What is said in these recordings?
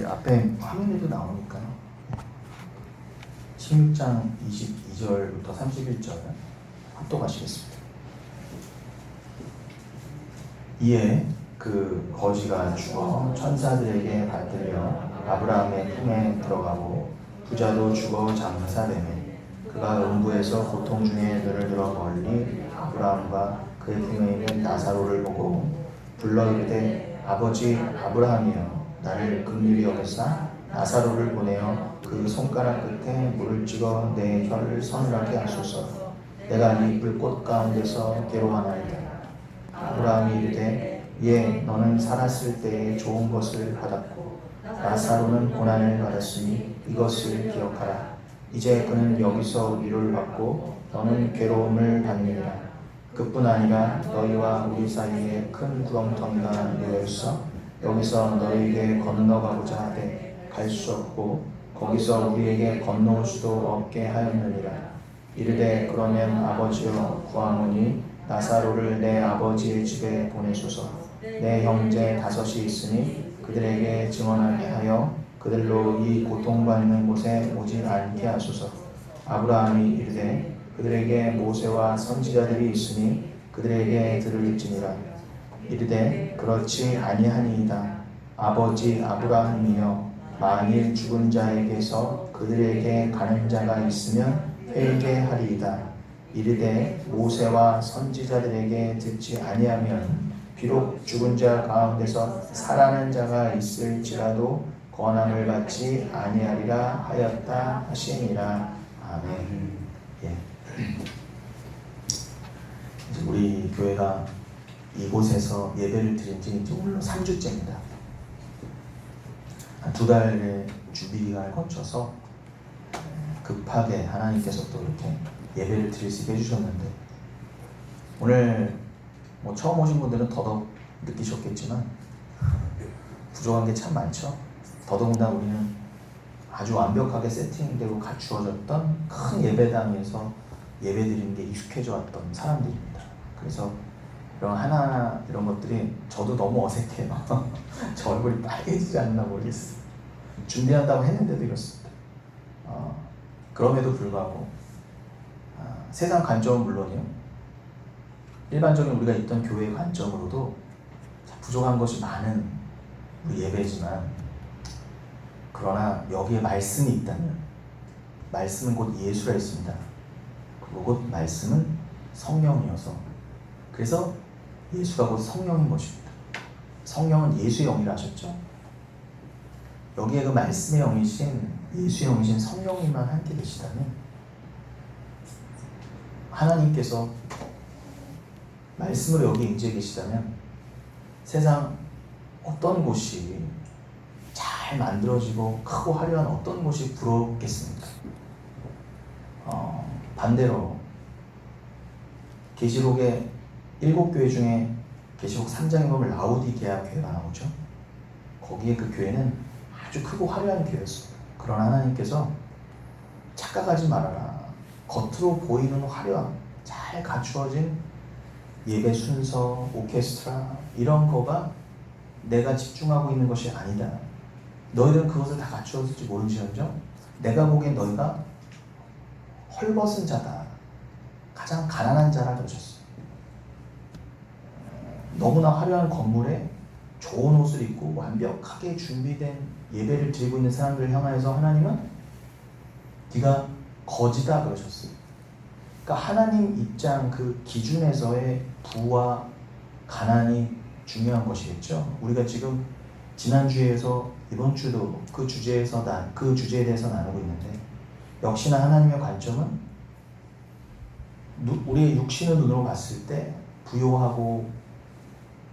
앞에 화면에도 나오니까요. 16장 22절부터 31절 합독하시겠습니다. 이에 그 거지가 죽어 천사들에게 받들려 아브라함의 품에 들어가고 부자도 죽어 장사되매 그가 음부에서 고통 중에 눈을 들어 멀리 아브라함과 그의 품에 있는 나사로를 보고 불러 이르되 아버지 아브라함이여 나를 긍휼히 여기사 나사로를 보내어 그 손가락 끝에 물을 찍어 내 혀를 서늘하게 하소서. 내가 이 불꽃 가운데서 괴로워하나이다. 아브라함이 이르되 예 너는 살았을 때에 좋은 것을 받았고 나사로는 고난을 받았으니 이것을 기억하라. 이제 그는 여기서 위로를 받고 너는 괴로움을 받느니라. 그뿐 아니라 너희와 우리 사이에 큰 구렁텅이가 놓여 있어 여기서 너희에게 건너가고자 하되 갈 수 없고 거기서 우리에게 건너올 수도 없게 하였느니라. 이르되 그러면 아버지여 구하노니 나사로를 내 아버지의 집에 보내소서. 내 형제 5이 있으니 그들에게 증언하게 하여 그들로 이 고통받는 곳에 오지 않게 하소서. 아브라함이 이르되 그들에게 모세와 선지자들이 있으니 그들에게 들을지니라. 이르되 그렇지 아니하니이다. 아버지 아브라함이여 만일 죽은 자에게서 그들에게 가는 자가 있으면 회개하리이다. 이르되 모세와 선지자들에게 듣지 아니하면 비록 죽은 자 가운데서 살아난 자가 있을지라도 권함을 받지 아니하리라 하였다 하시니라. 아멘. 예. 이제 우리 교회가 이곳에서 예배를 드린 지 이제 오늘 3주째입니다. 한 2달의 주비기간을 거쳐서 급하게 하나님께서 또 이렇게 예배를 드릴 수 있게 해주셨는데 오늘 뭐 처음 오신 분들은 더더욱 느끼셨겠지만 부족한 게 참 많죠. 더더군다나 우리는 아주 완벽하게 세팅되고 갖추어졌던 큰 예배당에서 예배드리는 게 익숙해져 왔던 사람들입니다. 그래서 이런 것들이 저도 너무 어색해요. 저 얼굴이 빨개지지 않나 모르겠어요. 준비한다고 했는데도 이렇습니다. 그럼에도 불구하고 세상 관점은 물론이요. 일반적인 우리가 있던 교회의 관점으로도 부족한 것이 많은 우리 예배지만 그러나 여기에 말씀이 있다면 말씀은 곧 예수라 했습니다. 그리고 곧 말씀은 성령이어서 그래서 예수가 곧 성령인 것입니다. 성령은 예수의 영이라 하셨죠. 여기에 그 말씀의 영이신 예수의 영이신 성령님만 함께 계시다면 하나님께서 말씀으로 여기 임재해 계시다면 세상 어떤 곳이 잘 만들어지고 크고 화려한 어떤 곳이 부럽겠습니까? 반대로 계시록의 7교회 중에 계시록 3장에 보면 라오디게아 교회가 나오죠. 거기에 그 교회는 아주 크고 화려한 교회였습니다. 그러나 하나님께서 착각하지 말아라. 겉으로 보이는 화려함, 잘 갖추어진 예배 순서, 오케스트라 이런 거가 내가 집중하고 있는 것이 아니다. 너희들은 그것을 다 갖추었을지 모르지언정 내가 보기엔 너희가 헐벗은 자다. 가장 가난한 자라 그러셨어요. 너무나 화려한 건물에 좋은 옷을 입고 완벽하게 준비된 예배를 드리고 있는 사람들을 향하여서 하나님은 네가 거지다 그러셨어요. 그러니까 하나님 입장 그 기준에서의 부와 가난이 중요한 것이겠죠. 우리가 지금 지난주에서 이번 주도 그 주제에 대해서 나누고 있는데 역시나 하나님의 관점은 우리의 육신의 눈으로 봤을 때 부요하고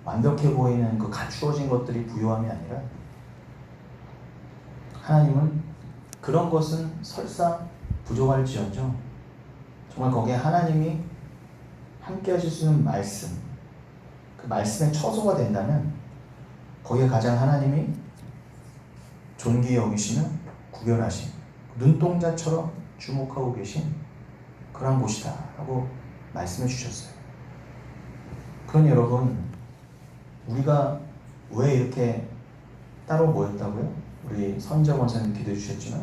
완벽해 보이는 그 갖추어진 것들이 부요함이 아니라 하나님은 그런 것은 설사 부족할지언정 정말 거기에 하나님이 함께 하실 수 있는 말씀, 그 말씀의 처소가 된다면 거기에 가장 하나님이 존귀히 여기시는 구별하신 눈동자처럼 주목하고 계신 그런 곳이다 라고 말씀해 주셨어요. 그러니 여러분 우리가 왜 이렇게 따로 모였다고요? 우리 우리 선지자 권사님 기도해 주셨지만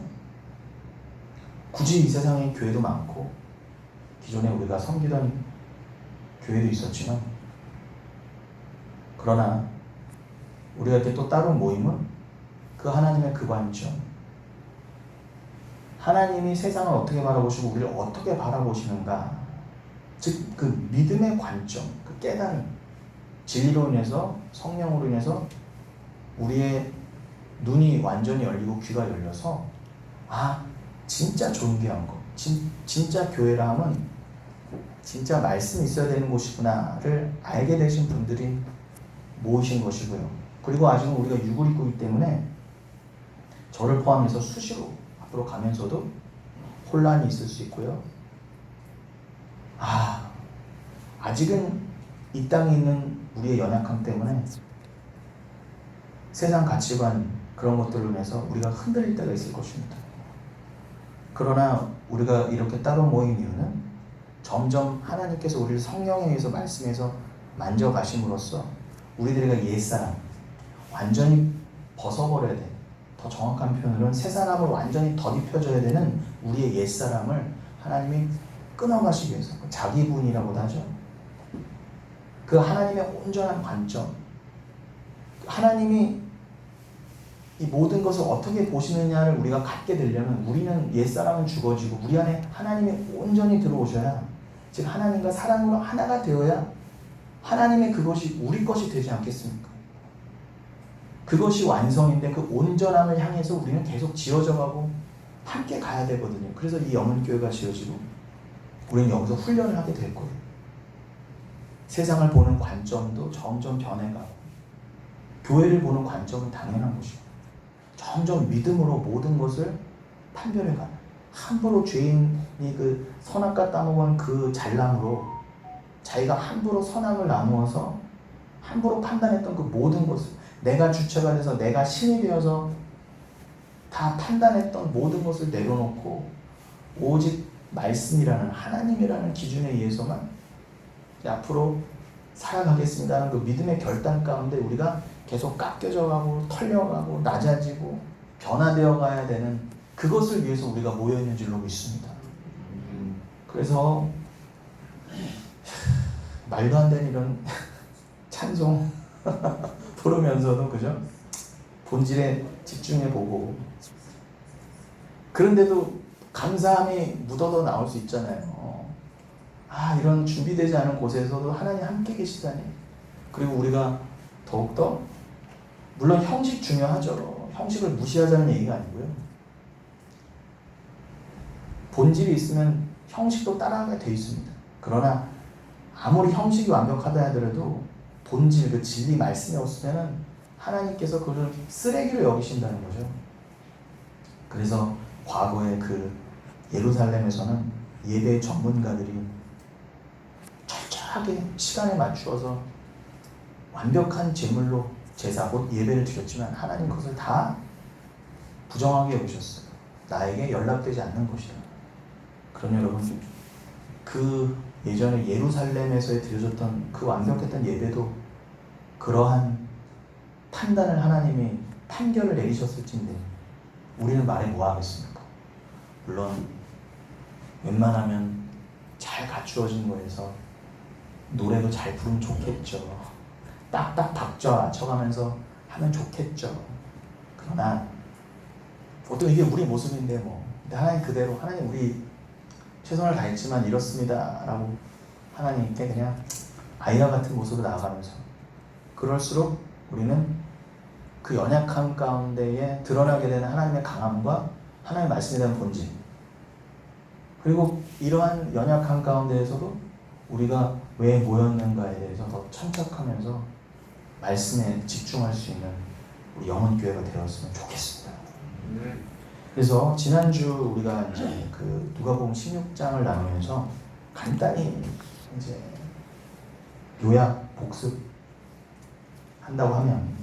굳이 이 세상에 교회도 많고 기존에 우리가 섬기던 교회도 있었지만 그러나 우리가 이렇게 또 따로 모임은 그 하나님의 그 관점, 하나님이 세상을 어떻게 바라보시고 우리를 어떻게 바라보시는가, 즉 그 믿음의 관점, 그 깨달음, 진리로 인해서 성령으로 인해서 우리의 눈이 완전히 열리고 귀가 열려서 진짜 존귀한 거, 진짜 교회라 함은 진짜 말씀이 있어야 되는 곳이구나를 알게 되신 분들이 모이신 것이고요. 그리고 아직은 우리가 육을 입고 있기 때문에 저를 포함해서 수시로 앞으로 가면서도 혼란이 있을 수 있고요. 아직은 이 땅에 있는 우리의 연약함 때문에 세상 가치관 그런 것들로 인해서 우리가 흔들릴 때가 있을 것입니다. 그러나 우리가 이렇게 따로 모인 이유는 점점 하나님께서 우리를 성령에 의해서 말씀해서 만져가심으로써 우리들의 옛사람 완전히 벗어버려야 돼. 더 정확한 표현으로는 새 사람을 완전히 덧입혀줘야 되는 우리의 옛사람을 하나님이 끊어가시기 위해서 자기분이라고도 하죠. 그 하나님의 온전한 관점, 하나님이 이 모든 것을 어떻게 보시느냐를 우리가 갖게 되려면 우리는 옛사람은 죽어지고 우리 안에 하나님이 온전히 들어오셔야, 즉 하나님과 사랑으로 하나가 되어야 하나님의 그것이 우리 것이 되지 않겠습니까? 그것이 완성인데 그 온전함을 향해서 우리는 계속 지어져 가고 함께 가야 되거든요. 그래서 이 영혼교회가 지어지고 우리는 여기서 훈련을 하게 될 거예요. 세상을 보는 관점도 점점 변해가고 교회를 보는 관점은 당연한 것이고 점점 믿음으로 모든 것을 판별해가는, 함부로 죄인이 그 선악과 따먹은 그 잘남으로 자기가 함부로 선악을 나누어서 함부로 판단했던 그 모든 것을, 내가 주체가 돼서 내가 신이 되어서 다 판단했던 모든 것을 내려놓고 오직 말씀이라는 하나님이라는 기준에 의해서만 앞으로 살아가겠습니다 하는 그 믿음의 결단 가운데 우리가 계속 깎여져 가고 털려가고 낮아지고 변화되어 가야 되는 그것을 위해서 우리가 모여있는 줄로 믿습니다. 그래서 말도 안 되는 이런 찬송 부르면서도 그죠? 본질에 집중해보고, 그런데도 감사함이 묻어도 나올 수 있잖아요. 이런 준비되지 않은 곳에서도 하나님 함께 계시다니. 그리고 우리가 더욱더 물론 형식 중요하죠. 형식을 무시하자는 얘기가 아니고요. 본질이 있으면 형식도 따라가게 돼 있습니다. 그러나 아무리 형식이 완벽하다 하더라도 본질, 그 진리 말씀이 없으면 하나님께서 그를 쓰레기로 여기신다는 거죠. 그래서 과거에 그 예루살렘에서는 예배 전문가들이 철저하게 시간에 맞추어서 완벽한 제물로 제사, 곧 예배를 드렸지만 하나님 그것을 다 부정하게 여기셨어요. 나에게 연락되지 않는 것이다. 그럼 여러분, 그 예전에 예루살렘에서 드려졌던 그 완벽했던 예배도 그러한 판단을 하나님이 판결을 내리셨을진데 우리는 말해 뭐 하겠습니까? 물론 웬만하면 잘 갖추어진 거에서 노래도 잘 부르면 좋겠죠. 딱딱 박자 맞춰가면서 하면 좋겠죠. 그러나 보통 이게 우리 모습인데 뭐, 근데 하나님 그대로, 하나님 우리 최선을 다했지만 이렇습니다 라고 하나님께 그냥 아이와 같은 모습으로 나아가면서, 그럴수록 우리는 그 연약함 가운데에 드러나게 되는 하나님의 강함과 하나님의 말씀에 대한 본질, 그리고 이러한 연약함 가운데에서도 우리가 왜 모였는가에 대해서 더 천착하면서 말씀에 집중할 수 있는 우리 영혼교회가 되었으면 좋겠습니다. 그래서 지난주 우리가 이제 그 누가복음 16장을 나누면서 간단히 이제 요약 복습 한다고 하면,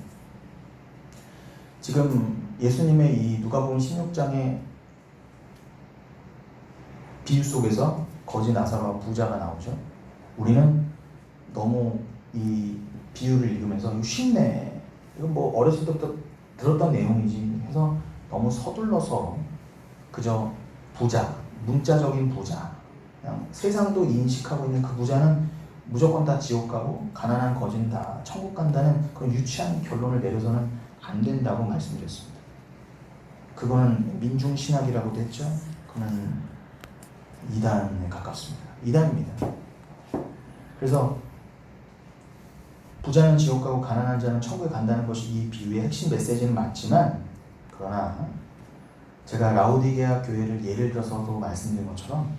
지금 예수님의 이 누가복음 16장의 비유 속에서 거지 나사로와 부자가 나오죠. 우리는 너무 이 비유를 읽으면서 이거 쉽네, 이건 뭐 어렸을 때부터 들었던 내용이지 해서 너무 서둘러서 그저 부자, 문자적인 부자, 그냥 세상도 인식하고 있는 그 부자는 무조건 다 지옥 가고 가난한 거지는 다 천국 간다는 그런 유치한 결론을 내려서는 안 된다고 말씀드렸습니다. 그거는 민중신학이라고도 했죠. 그거는 이단에 가깝습니다. 이단입니다. 그래서 부자는 지옥 가고 가난한 자는 천국에 간다는 것이 이 비유의 핵심 메시지는 맞지만, 그러나 제가 라오디게아 교회를 예를 들어서도 말씀드린 것처럼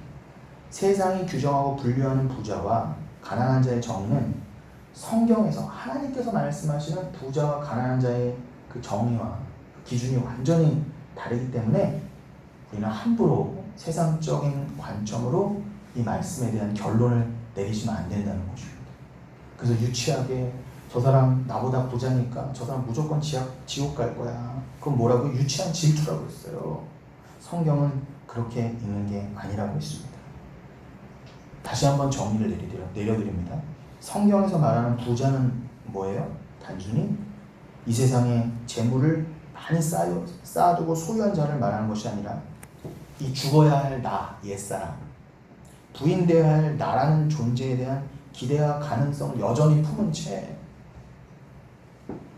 세상이 규정하고 분류하는 부자와 가난한 자의 정의는 성경에서 하나님께서 말씀하시는 부자와 가난한 자의 그 정의와 그 기준이 완전히 다르기 때문에 우리는 함부로 세상적인 관점으로 이 말씀에 대한 결론을 내리시면 안 된다는 것입니다. 그래서 유치하게 저 사람 나보다 부자니까 저 사람 무조건 지옥 갈 거야. 그건 뭐라고? 유치한 질투라고 했어요. 성경은 그렇게 있는 게 아니라고 했습니다. 다시 한번 정의를 내려드립니다. 성경에서 말하는 부자는 뭐예요? 단순히 이 세상에 재물을 많이 쌓아두고 소유한 자를 말하는 것이 아니라 이 죽어야 할 나, 옛사람, 부인되어야 할 나라는 존재에 대한 기대와 가능성을 여전히 품은 채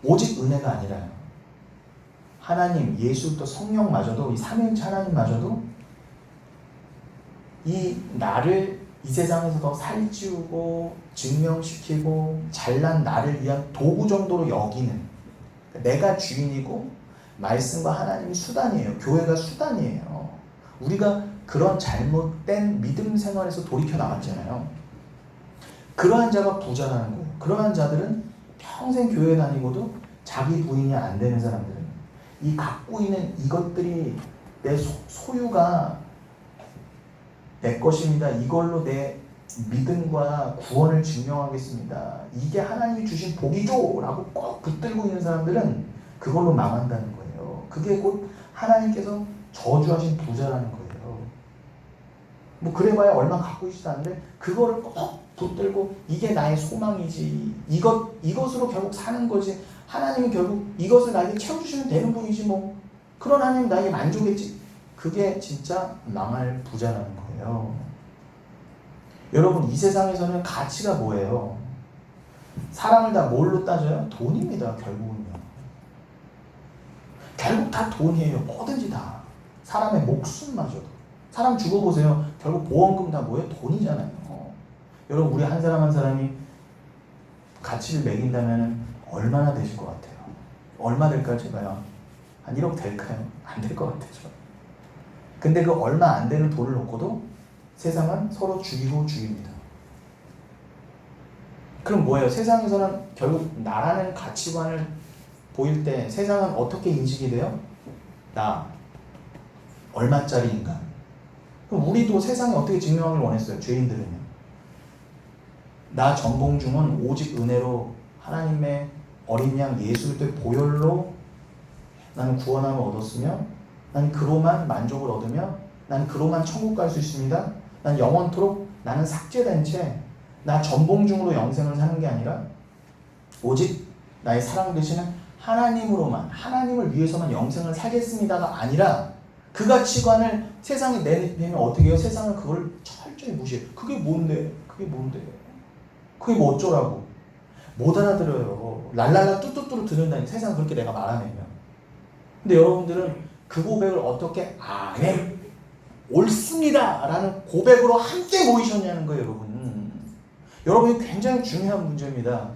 오직 은혜가 아니라요, 하나님, 예수 또 성령마저도, 이 삼위일체 하나님마저도 이 나를 이 세상에서 더 살찌우고 증명시키고 잘난 나를 위한 도구 정도로 여기는, 내가 주인이고 말씀과 하나님이 수단이에요. 교회가 수단이에요. 우리가 그런 잘못된 믿음 생활에서 돌이켜 나왔잖아요. 그러한 자가 부자라는 거예요. 그러한 자들은 평생 교회 다니고도 자기 부인이 안 되는 사람들은 이 갖고 있는 이것들이 내 소유가 내 것입니다. 이걸로 내 믿음과 구원을 증명하겠습니다. 이게 하나님이 주신 복이죠 라고 꼭 붙들고 있는 사람들은 그걸로 망한다는 거예요. 그게 곧 하나님께서 저주하신 부자라는 거예요. 뭐 그래봐야 얼마 갖고 있지도 않는데 그거를 꼭 붙들고 이게 나의 소망이지, 이것으로 결국 사는 거지, 하나님은 결국 이것을 나에게 채워주시면 되는 분이지, 뭐 그런 하나님 나에게 만족했지, 그게 진짜 망할 부자라는 거예요. 여러분, 이 세상에서는 가치가 뭐예요? 사람을 다 뭘로 따져요? 돈입니다. 결국은요. 결국 다 돈이에요. 뭐든지 다. 사람의 목숨마저도. 사람 죽어보세요. 결국 보험금 다 뭐예요? 돈이잖아요. 여러분, 우리 한 사람 한 사람이 가치를 매긴다면 얼마나 되실 것 같아요? 얼마 될까요? 제가요? 한 1억 될까요? 안 될 것 같아요. 근데 그 얼마 안 되는 돈을 놓고도 세상은 서로 죽이고 죽입니다. 그럼 뭐예요? 세상에서는 결국 나라는 가치관을 보일 때 세상은 어떻게 인식이 돼요? 나 얼마짜리 인간. 그럼 우리도 세상에 어떻게 증명하길 원했어요? 죄인들은요. 나 정봉중은 오직 은혜로 하나님의 어린 양 예수 그리스도의 보혈로 나는 구원함을 얻었으며, 나는 그로만 만족을 얻으며, 나는 그로만 천국 갈 수 있습니다. 난 영원토록 나는 삭제된 채 나 전봉중으로 영생을 사는 게 아니라 오직 나의 사랑 되시는 하나님으로만, 하나님을 위해서만 영생을 살겠습니다가 아니라, 그 가치관을 세상에 내놓으면 어떻게 해요? 세상은 그걸 철저히 무시해요. 그게 뭔데? 그게 뭔데? 그게 뭐 어쩌라고? 못 알아들어요. 랄랄라 뚜뚜뚜루 듣는다니, 세상 그렇게 내가 말하면. 근데 여러분들은 그 고백을 어떻게 아멘 옳습니다 라는 고백으로 함께 모이셨냐는 거예요. 여러분이 굉장히 중요한 문제입니다.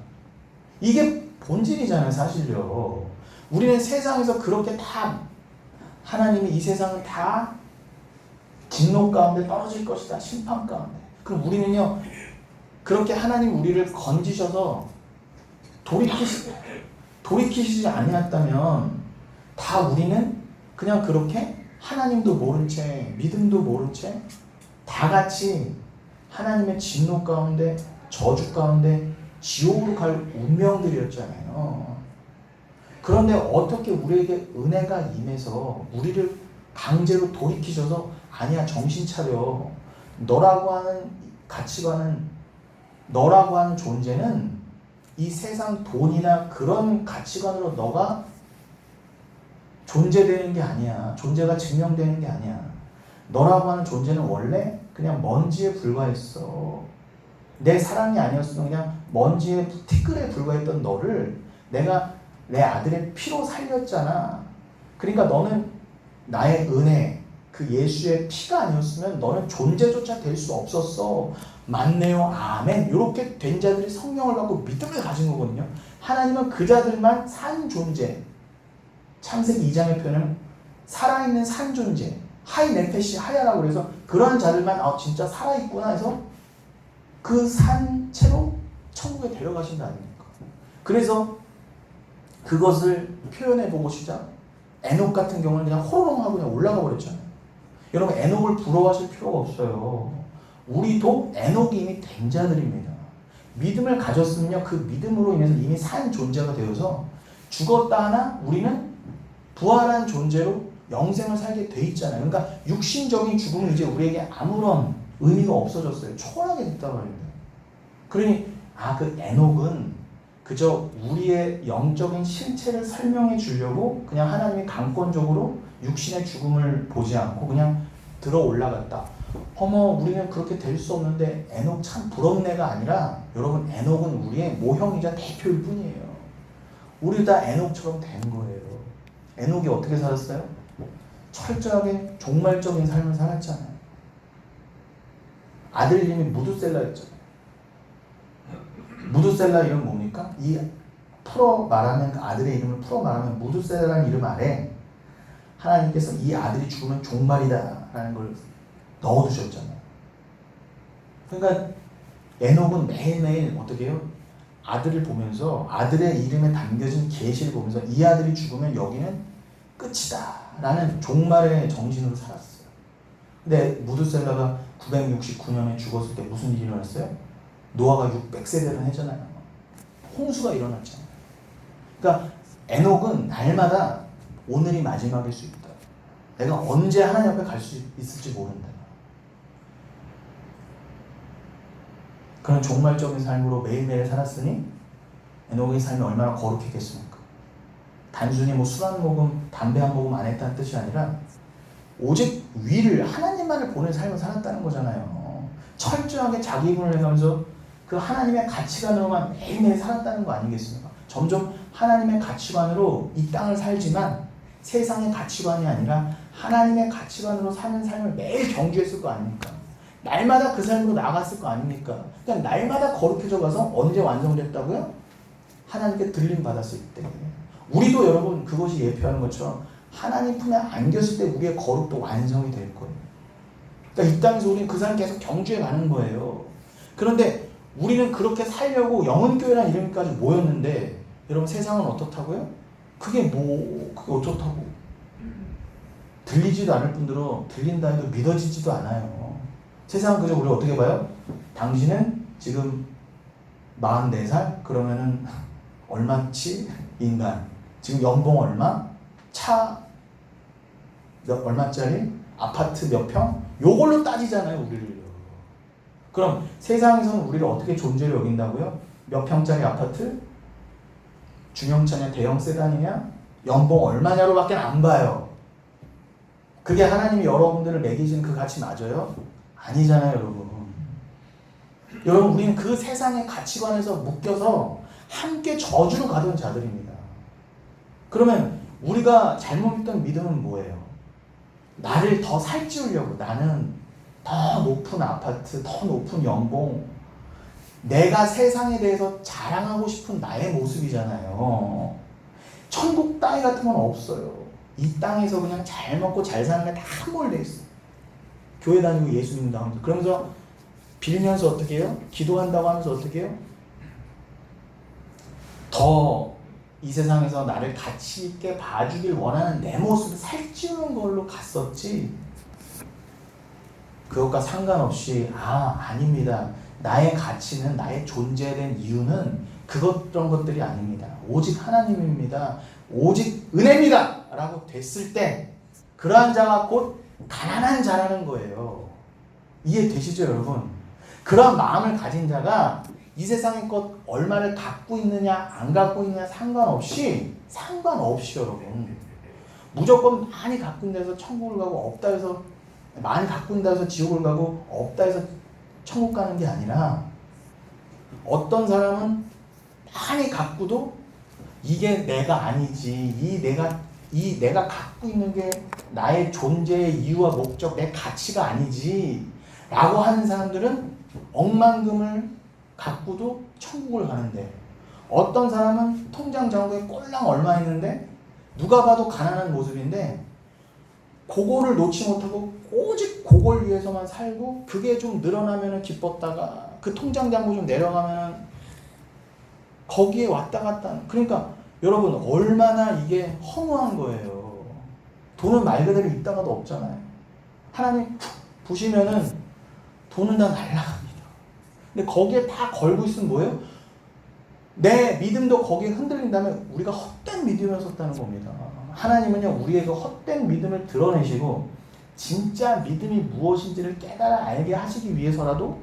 이게 본질이잖아요. 사실요. 우리는 세상에서 그렇게 다 하나님이 이 세상은 다 진노 가운데 떨어질 것이다, 심판 가운데. 그럼 우리는요, 그렇게 하나님 우리를 건지셔서 돌이키시지 아니었다면 다 우리는 그냥 그렇게 하나님도 모른 채, 믿음도 모른 채 다 같이 하나님의 진노 가운데, 저주 가운데 지옥으로 갈 운명들이었잖아요. 그런데 어떻게 우리에게 은혜가 임해서 우리를 강제로 돌이키셔서 아니야, 정신 차려, 너라고 하는 가치관은, 너라고 하는 존재는 이 세상 돈이나 그런 가치관으로 너가 존재되는 게 아니야. 존재가 증명되는 게 아니야. 너라고 하는 존재는 원래 그냥 먼지에 불과했어. 내 사랑이 아니었으면 그냥 먼지에 티끌에 불과했던 너를 내가 내 아들의 피로 살렸잖아. 그러니까 너는 나의 은혜, 그 예수의 피가 아니었으면 너는 존재조차 될 수 없었어. 맞네요. 아멘. 이렇게 된 자들이 성령을 받고 믿음을 가진 거거든요. 하나님은 그 자들만 산 존재. 창세기 2장의 표현은 살아있는 산 존재. 하이 네페시 하야라고 그래서 그러한 자들만 진짜 살아있구나 해서 그 산채로 천국에 데려가신다 아닙니까? 그래서 그것을 표현해 보고 시작. 에녹 같은 경우는 그냥 호로롱 하고 그냥 올라가 버렸잖아요. 여러분 에녹을 부러워하실 필요가 없어요. 우리도 에녹이 이미 된 자들입니다. 믿음을 가졌으면요, 그 믿음으로 인해서 이미 산 존재가 되어서 죽었다 하나 우리는 부활한 존재로 영생을 살게 돼 있잖아요. 그러니까 육신적인 죽음은 이제 우리에게 아무런 의미가 없어졌어요. 초월하게 됐단 말입니다. 그러니 그 에녹은 그저 우리의 영적인 실체를 설명해 주려고 그냥 하나님이 강권적으로 육신의 죽음을 보지 않고 그냥 들어 올라갔다. 우리는 그렇게 될 수 없는데 에녹 참 부럽네가 아니라 여러분 에녹은 우리의 모형이자 대표일 뿐이에요. 우리 다 에녹처럼 된 거예요. 에녹이 어떻게 살았어요? 철저하게 종말적인 삶을 살았잖아요. 아들 이름이 무두셀라였잖아요. 무두셀라 이름 뭡니까? 이 풀어 말하면 그 아들의 이름을 풀어 말하면 무두셀라라는 이름 아래 하나님께서 이 아들이 죽으면 종말이다라는 걸 넣어두셨잖아요. 그러니까 에녹은 매일매일 어떻게 해요? 아들을 보면서 아들의 이름에 담겨진 계시를 보면서 이 아들이 죽으면 여기는 끝이다 라는 종말의 정신으로 살았어요. 근데 무두셀라가 969년에 죽었을 때 무슨 일이 일어났어요? 노아가 600세대를 했잖아요. 홍수가 일어났잖아요. 그러니까 에녹은 날마다 오늘이 마지막일 수 있다. 내가 언제 하나님 앞에 갈 수 있을지 모른다. 그런 종말적인 삶으로 매일매일 살았으니 에녹의 삶이 얼마나 거룩했겠습니까? 단순히 술 한 모금, 담배 한 모금 안 했다는 뜻이 아니라 오직 위를 하나님만을 보는 삶을 살았다는 거잖아요. 철저하게 자기 입을 내면서 그 하나님의 가치관으로만 매일매일 살았다는 거 아니겠습니까? 점점 하나님의 가치관으로 이 땅을 살지만 세상의 가치관이 아니라 하나님의 가치관으로 사는 삶을 매일 경주했을 거 아닙니까? 날마다 그 삶으로 나갔을 거 아닙니까? 그러니까 날마다 거룩해져 가서 언제 완성됐다고요? 하나님께 들림 받았을 때. 우리도 여러분 그것이 예표하는 것처럼 하나님 품에 안겼을 때 우리의 거룩도 완성이 될 거예요. 그러니까 이 땅에서 우리는 그 삶 계속 경주해 가는 거예요. 그런데 우리는 그렇게 살려고 영혼교회라는 이름까지 모였는데 여러분 세상은 어떻다고요? 그게 어떻다고? 들리지도 않을 뿐더러 들린다 해도 믿어지지도 않아요. 세상은 그저 우리를 어떻게 봐요? 당신은 지금 44살? 그러면은 얼마치 인간? 지금 연봉 얼마? 차 얼마짜리? 아파트 몇 평? 요걸로 따지잖아요, 우리를. 그럼 세상에서는 우리를 어떻게 존재를 여긴다고요? 몇 평짜리 아파트? 중형차냐 대형 세단이냐? 연봉 얼마냐로밖에 안 봐요. 그게 하나님이 여러분들을 매기시는 그 가치 맞아요? 아니잖아요, 여러분. 여러분, 우리는 그 세상의 가치관에서 묶여서 함께 저주로 가던 자들입니다. 그러면 우리가 잘못 믿던 믿음은 뭐예요? 나를 더 살찌우려고, 나는 더 높은 아파트, 더 높은 연봉, 내가 세상에 대해서 자랑하고 싶은 나의 모습이잖아요. 천국 따위 같은 건 없어요. 이 땅에서 그냥 잘 먹고 잘 사는 게 다 함몰돼 있어. 교회 다니고 예수 믿는다고 하면서. 그러면서 빌면서 어떻게 해요? 기도한다고 하면서 어떻게 해요? 더 이 세상에서 나를 가치 있게 봐주길 원하는 내 모습을 살찌우는 걸로 갔었지. 그것과 상관없이 아닙니다. 나의 가치는, 나의 존재에 대한 이유는 그런 것들이 아닙니다. 오직 하나님입니다. 오직 은혜입니다. 라고 됐을 때 그러한 자가 곧 가난한 자라는 거예요. 이해되시죠, 여러분? 그런 마음을 가진 자가 이 세상의 것 얼마를 갖고 있느냐 안 갖고 있느냐 상관없이 여러분, 무조건 많이 갖고 있다 해서 천국을 가고 없다 해서 많이 갖고 있다 해서 지옥을 가고 없다 해서 천국 가는 게 아니라 어떤 사람은 많이 갖고도 이게 내가 아니지 이 내가 갖고 있는 게 나의 존재의 이유와 목적 내 가치가 아니지 라고 하는 사람들은 억만금을 갖고도 천국을 가는데 어떤 사람은 통장 잔고에 꼴랑 얼마 있는데 누가 봐도 가난한 모습인데 그거를 놓지 못하고 오직 그걸 위해서만 살고 그게 좀 늘어나면 기뻤다가 그 통장 잔고 좀 내려가면 거기에 왔다 갔다 그러니까 여러분 얼마나 이게 허무한 거예요. 돈은 말 그대로 있다가도 없잖아요. 하나님 보시면은 돈은 다 날아갑니다. 근데 거기에 다 걸고 있으면 뭐예요? 내 믿음도 거기에 흔들린다면 우리가 헛된 믿음을 섰다는 겁니다. 하나님은요 우리의 그 헛된 믿음을 드러내시고 진짜 믿음이 무엇인지를 깨달아 알게 하시기 위해서라도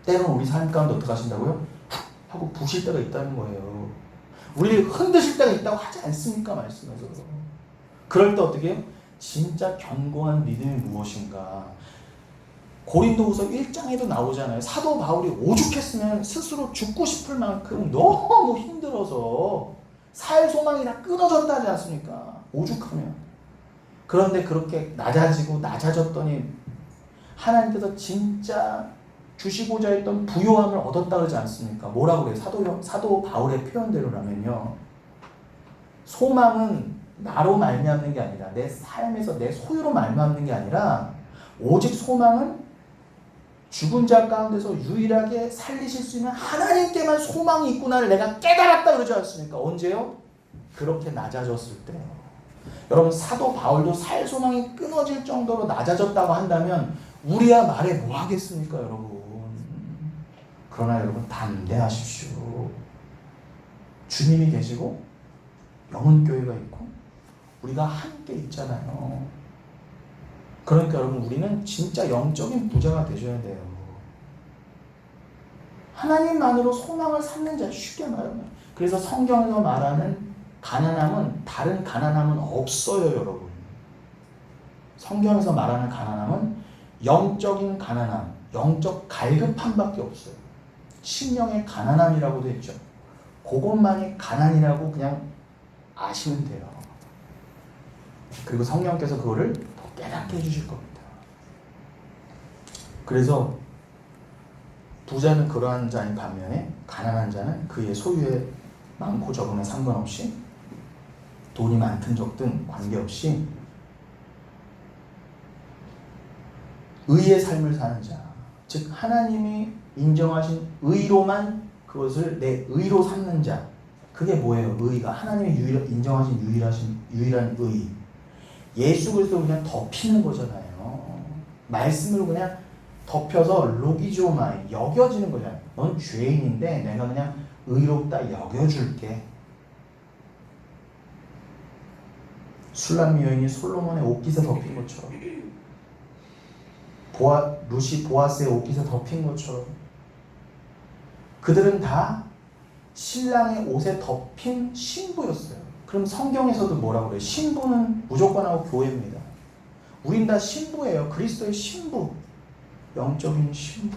때로는 우리 삶 가운데 어떻게 하신다고요? 하고 부실 때가 있다는 거예요. 우리를 흔드실 때가 있다고 하지 않습니까? 말씀에서. 그럴 때 어떻게 해요? 진짜 견고한 믿음이 무엇인가? 고린도후서 1장에도 나오잖아요. 사도 바울이 오죽했으면 스스로 죽고 싶을 만큼 너무 힘들어서 살 소망이 다 끊어졌다 하지 않습니까? 오죽하면. 그런데 그렇게 낮아졌더니 하나님께서 진짜 주시고자 했던 부요함을 얻었다 그러지 않습니까? 뭐라고 그래요? 사도 바울의 표현대로라면요. 소망은 나로 말미암는 게 아니라 내 삶에서 내 소유로 말미암는 게 아니라 오직 소망은 죽은 자 가운데서 유일하게 살리실 수 있는 하나님께만 소망이 있구나를 내가 깨달았다 그러지 않습니까? 언제요? 그렇게 낮아졌을 때요. 여러분 사도 바울도 살 소망이 끊어질 정도로 낮아졌다고 한다면 우리야 말해 뭐 하겠습니까 여러분. 그러나 여러분 담대하십시오. 주님이 계시고 영혼교회가 있고 우리가 함께 있잖아요. 그러니까 여러분 우리는 진짜 영적인 부자가 되셔야 돼요. 하나님만으로 소망을 삼는 자 쉽게 말하면 그래서 성경에서 말하는 가난함은 다른 가난함은 없어요 여러분. 성경에서 말하는 가난함은 영적인 가난함, 영적 갈급함밖에 없어요. 심령의 가난함이라고도 했죠. 그것만이 가난이라고 그냥 아시면 돼요. 그리고 성령께서 그거를 더 깨닫게 해주실 겁니다. 그래서 부자는 그러한 자인 반면에 가난한 자는 그의 소유에 많고 적음에 상관없이 돈이 많든 적든 관계없이 의의 삶을 사는 자, 즉 하나님이 인정하신 의로만 그것을 내 의로 삼는 자. 그게 뭐예요? 의가 하나님이 인정하신 유일한 의. 예수 그리스도를 그냥 덮이는 거잖아요. 말씀으로 그냥 덮여서 로기조마이 여겨지는 거잖아요. 넌 죄인인데 내가 그냥 의롭다 여겨줄게. 술람미 여인이 솔로몬의 옷깃에 덮인 것처럼 루시 보아스의 옷깃에 덮인 것처럼 그들은 다 신랑의 옷에 덮인 신부였어요. 그럼 성경에서도 뭐라고 그래요? 신부는 무조건하고 교회입니다. 우린 다 신부예요. 그리스도의 신부. 영적인 신부.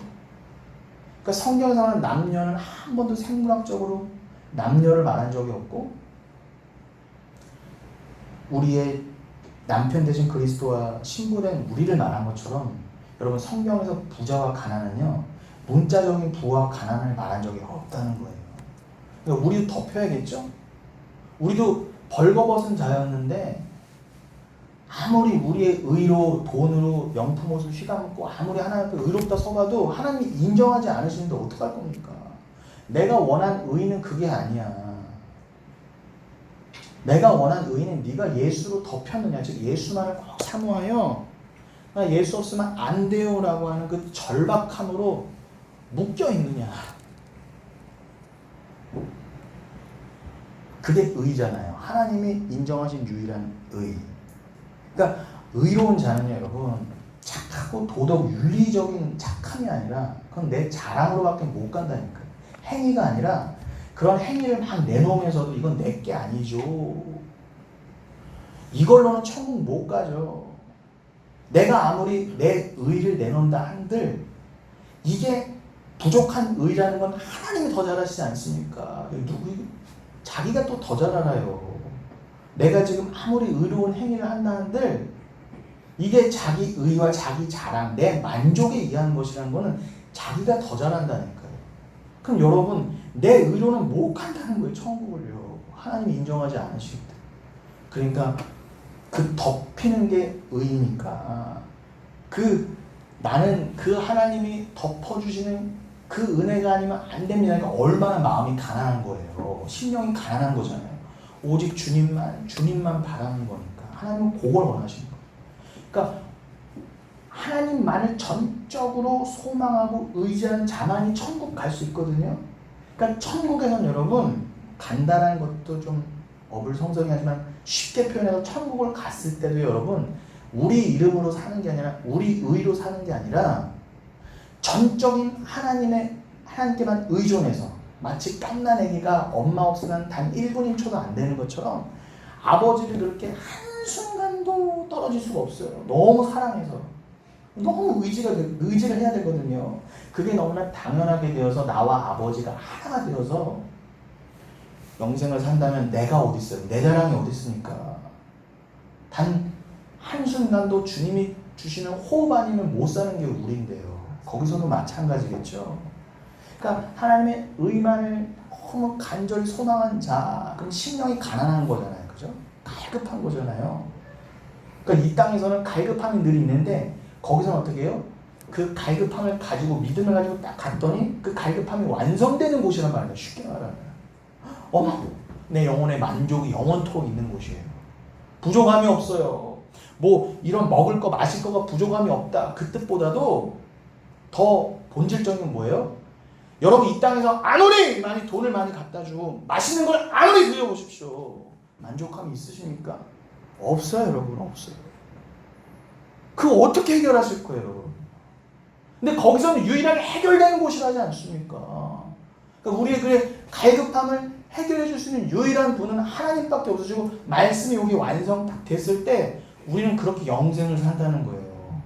그러니까 성경에서는 남녀는 한 번도 생물학적으로 남녀를 말한 적이 없고 우리의 남편 대신 그리스도와 신부된 우리를 말한 것처럼 여러분 성경에서 부자와 가난은요 문자적인 부와 가난을 말한 적이 없다는 거예요. 그러니까 우리도 덮여야겠죠? 우리도 벌거벗은 자였는데 아무리 우리의 의로 돈으로 명품 옷을 휘감고 아무리 하나님 앞에 의롭다 서봐도 하나님이 인정하지 않으시는데 어떡할 겁니까? 내가 원한 의는 그게 아니야. 내가 원한 의는 네가 예수로 덮였느냐, 즉 예수만을 꼭 사모하여 나 예수 없으면 안 돼요 라고 하는 그 절박함으로 묶여 있느냐. 그게 의잖아요. 하나님이 인정하신 유일한 의. 그러니까 의로운 자는요 여러분 착하고 도덕 윤리적인 착함이 아니라 그건 내 자랑으로밖에 못 간다니까요. 행위가 아니라 그런 행위를 막 내놓으면서도 이건 내게 아니죠. 이걸로는 천국 못 가죠. 내가 아무리 내 의를 내놓는다 한들 이게 부족한 의라는 건 하나님이 더 잘하시지 않습니까? 자기가 또 더 잘 알아요. 내가 지금 아무리 의로운 행위를 한다 한들 이게 자기 의와 자기 자랑, 내 만족에 의한 것이라는 거는 자기가 더 잘한다니까요. 그럼 여러분, 내 의로는 못 간다는 거예요. 천국을요. 하나님이 인정하지 않으시기 때문에. 그러니까 그 덮이는 게 의니까 나는 그 하나님이 덮어주시는 그 은혜가 아니면 안 됩니다. 그러니까 얼마나 마음이 가난한 거예요. 심령이 가난한 거잖아요. 오직 주님만 바라는 거니까. 하나님은 그걸 원하시는 거예요. 그러니까 하나님만을 전적으로 소망하고 의지하는 자만이 천국 갈 수 있거든요. 그러니까 천국에선 여러분 간다라는 것도 좀 어불성설하지만 쉽게 표현해서 천국을 갔을 때도 여러분 우리 이름으로 사는 게 아니라 우리 의로 사는 게 아니라 전적인 하나님께만 의존해서 마치 갓난 아기가 엄마 없으면 단 1분 1초도 안 되는 것처럼 아버지를 그렇게 한순간도 떨어질 수가 없어요. 너무 사랑해서. 너무 의지를 해야 되거든요. 그게 너무나 당연하게 되어서 나와 아버지가 하나가 되어서 영생을 산다면 내가 어디 있어요? 내 자랑이 어디 있습니까? 단 한순간도 주님이 주시는 호흡 아니면 못 사는 게 우리인데요. 거기서도 마찬가지겠죠. 그러니까 하나님의 의만을 너무 간절히 소망한 자, 그럼 심령이 가난한 거잖아요. 그죠? 갈급한 거잖아요. 그러니까 이 땅에서는 갈급함이 늘 있는데 거기서는 어떻게 해요? 그 갈급함을 가지고 믿음을 가지고 딱 갔더니 그 갈급함이 완성되는 곳이란 말이에요. 쉽게 말하면. 내 영혼의 만족이 영원토록 있는 곳이에요. 부족함이 없어요. 뭐 이런 먹을 거 마실 거가 부족함이 없다. 그 뜻보다도 더 본질적인 건 뭐예요? 여러분 이 땅에서 아무리 돈을 많이 갖다 주고 맛있는 걸 아무리 드셔보십시오. 만족함이 있으십니까? 없어요. 여러분 없어요. 그거 어떻게 해결하실 거예요? 여러분? 근데 거기서는 유일하게 해결되는 곳이라지 않습니까? 그러니까 우리의 그 갈급함을 해결해 줄 수 있는 유일한 분은 하나님밖에 없으시고 말씀이 여기 완성됐을 때 우리는 그렇게 영생을 산다는 거예요.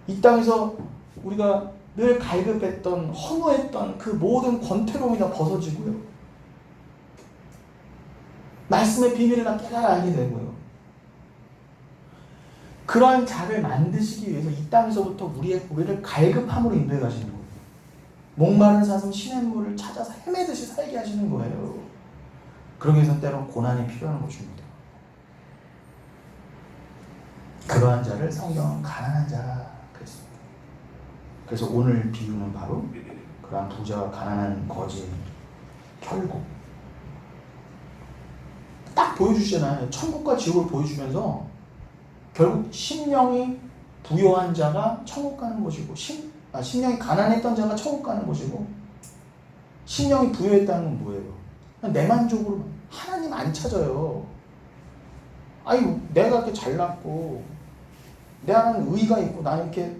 이 땅에서 우리가 늘 갈급했던 허무했던 그 모든 권태로움이 다 벗어지고요. 말씀의 비밀을 다 깨달아 알게 되고요. 그러한 자를 만드시기 위해서 이 땅에서부터 우리를 갈급함으로 인도해 가시는 거예요. 목마른 사슴 시냇물을 찾아서 헤매듯이 살게 하시는 거예요. 그러기 위해서 때로는 고난이 필요한 것입니다. 그러한 자를 성경은 가난한 자라 그랬습니다. 그래서 오늘 비유는 바로 그러한 부자와 가난한 거지 결국 딱 보여주시잖아요. 천국과 지옥을 보여주면서 결국 심령이 부요한 자가 천국 가는 것이고 심령이 가난했던 자가 천국 가는 것이고 심령이 부요했다는 건 뭐예요? 내 만족으로 하나님 안 찾아요. 아니 내가 이렇게 잘났고 내가 의가 있고 나는 이렇게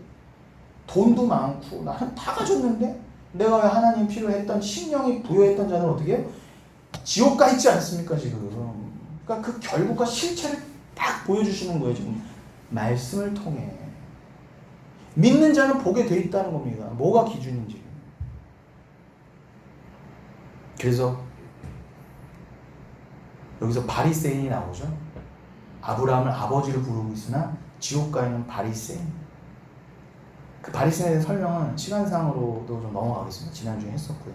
돈도 많고 나는 다 가졌는데 내가 왜 하나님 필요했던 심령이 부요했던 자는 어떻게 해요? 지옥 가 있지 않습니까 지금. 그러니까 그 결국과 실체를 딱 보여주시는 거예요 지금 말씀을 통해. 믿는 자는 보게 돼 있다는 겁니다. 뭐가 기준인지. 그래서 여기서 바리새인이 나오죠. 아브라함을 아버지로 부르고 있으나 지옥 가 있는 바리새인. 그 바리새인에 대한 설명은 시간상으로도 좀 넘어가겠습니다. 지난주에 했었고요.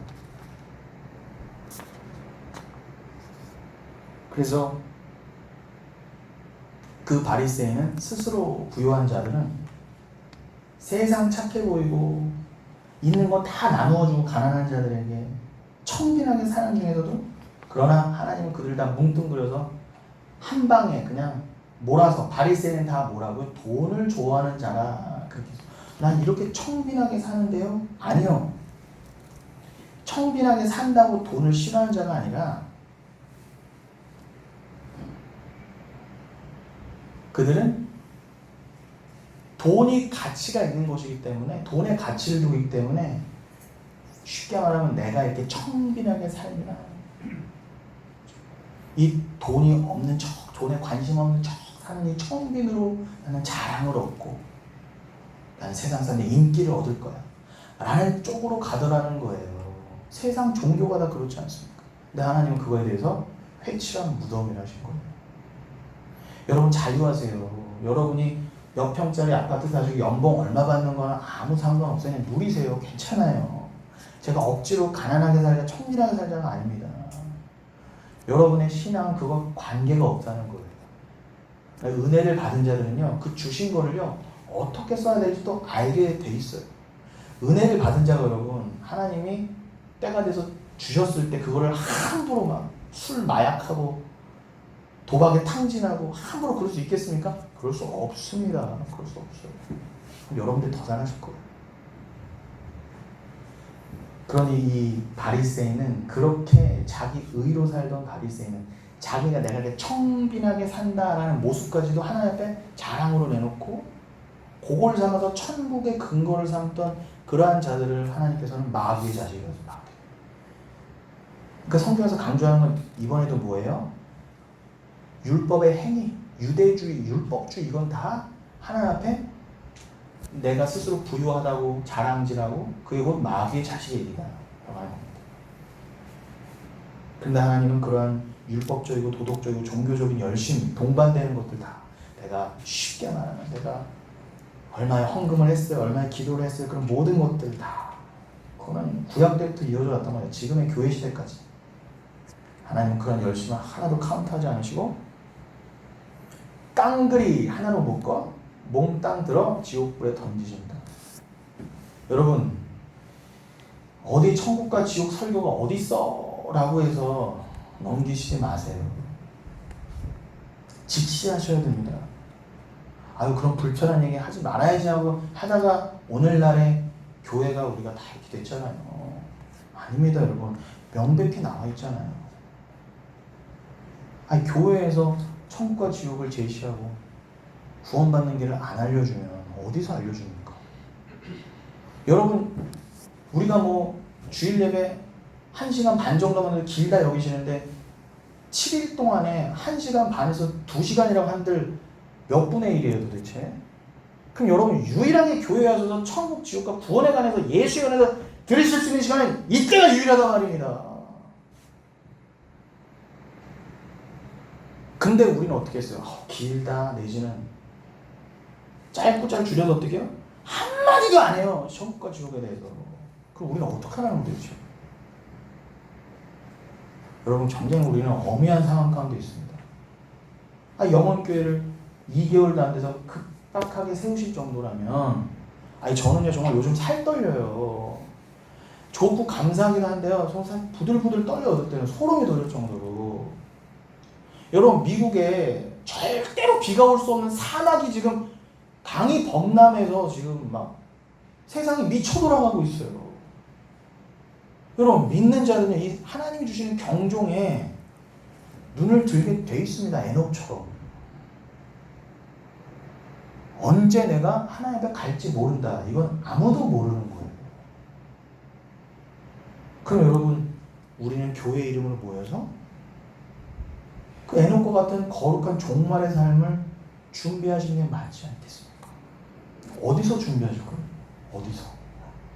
그래서 그 바리새인은 스스로 부유한 자들은 세상 착해 보이고 있는 거 다 나누어주고 가난한 자들에게 청빈하게 사는 중에서도 그러나 하나님은 그들 다 뭉뚱그려서 한 방에 그냥 몰아서 바리새인은 다 뭐라고요? 돈을 좋아하는 자라. 그렇게 난 이렇게 청빈하게 사는데요? 아니요. 청빈하게 산다고 돈을 싫어하는 자가 아니라 그들은 돈이 가치가 있는 것이기 때문에 돈의 가치를 두고 있기 때문에 쉽게 말하면 내가 이렇게 청빈하게 살면 이 돈이 없는 척 돈에 관심 없는 척 사는 이 청빈으로 나는 자랑을 얻고 나는 세상 사람의 인기를 얻을 거야 라는 쪽으로 가더라는 거예요. 세상 종교가 다 그렇지 않습니까? 근데 하나님은 그거에 대해서 회칠한 무덤이라 하신 거예요. 여러분 자유하세요. 여러분이 몇 평짜리 아파트 사시고 연봉 얼마 받는 거는 아무 상관없어요. 그냥 누리세요. 괜찮아요. 제가 억지로 가난하게 살자 청진하게 살자가 아닙니다. 여러분의 신앙은 그거 관계가 없다는 거예요. 은혜를 받은 자들은요, 그 주신 거를요, 어떻게 써야 될지도 알게 돼 있어요. 은혜를 받은 자가 여러분, 하나님이 때가 돼서 주셨을 때 그거를 함부로 막 술 마약하고 도박에 탕진하고 함부로 그럴 수 있겠습니까? 그럴 수 없습니다. 그럴 수 없어요. 여러분들 더 잘하실 거예요. 그러니 이 바리새인은 그렇게 자기 의로 살던 바리새인은 자기가 내가 이렇게 청빈하게 산다라는 모습까지도 하나님 앞에 자랑으로 내놓고 그걸 삼아서 천국의 근거를 삼던 그러한 자들을 하나님께서는 마귀의 자식이라서 마귀. 그러니까 성경에서 강조하는 건 이번에도 뭐예요? 율법의 행위, 유대주의, 율법주의 이건 다 하나님 앞에 내가 스스로 부유하다고 자랑질하고 그게 곧 마귀의 자식의 일이다 라고 하는 겁니다. 근데 하나님은 그러한 율법적이고 도덕적이고 종교적인 열심, 동반되는 것들 다 내가 쉽게 말하면 내가 얼마의 헌금을 했어요, 얼마의 기도를 했어요, 그런 모든 것들 다 그거는 구약 때부터 이어져 왔단 말이에요. 지금의 교회 시대까지 하나님은 그런 열심을 하나도 카운트하지 않으시고 깡그리 하나로 묶어 몽땅 들어 지옥불에 던지십니다. 여러분 어디 천국과 지옥 설교가 어디 있어? 라고 해서 넘기시지 마세요. 직시하셔야 됩니다. 아유 그런 불편한 얘기 하지 말아야지 하고 하다가 오늘날의 교회가 우리가 다 이렇게 됐잖아요. 아닙니다 여러분. 명백히 나와 있잖아요. 아니 교회에서 천국과 지옥을 제시하고 구원받는 길을 안 알려주면 어디서 알려줍니까? 여러분 우리가 뭐 주일 예배 1시간 반 정도만 길다 여기시는데 7일 동안에 1시간 반에서 2시간이라고 한들 몇 분의 1이에요 도대체? 그럼 여러분 유일하게 교회에 와서 천국 지옥과 구원에 관해서 예수에 관해서 들으실 수 있는 시간은 이때가 유일하단 말입니다. 근데 우리는 어떻게 했어요? 길다 내지는 짧고 줄여서 어떻게 해요? 한마디도 안 해요. 천국과 지옥에 대해서. 그럼 우리는 어떻게 하라는 거죠? 여러분 정작 우리는 엄미한 상황 가운데 있습니다. 영원교회를 2개월도 안 돼서 급박하게 세우실 정도라면 저는요 정말 요즘 살 떨려요. 좋고 감사하긴 한데요. 정말 부들부들 떨려요. 그때는 소름이 돋을 정도로. 여러분 미국에 절대로 비가 올 수 없는 사막이 지금 강이 범람해서 지금 막 세상이 미쳐 돌아가고 있어요. 여러분 믿는 자들은 이 하나님이 주시는 경종에 눈을 들게 돼 있습니다. 에녹처럼. 언제 내가 하나님 앞에 갈지 모른다. 이건 아무도 모르는 거예요. 그럼 여러분 우리는 교회 이름으로 모여서 그 에녹과 같은 거룩한 종말의 삶을 준비하시는 게 맞지 않겠습니까? 어디서 준비하실 거예요? 어디서?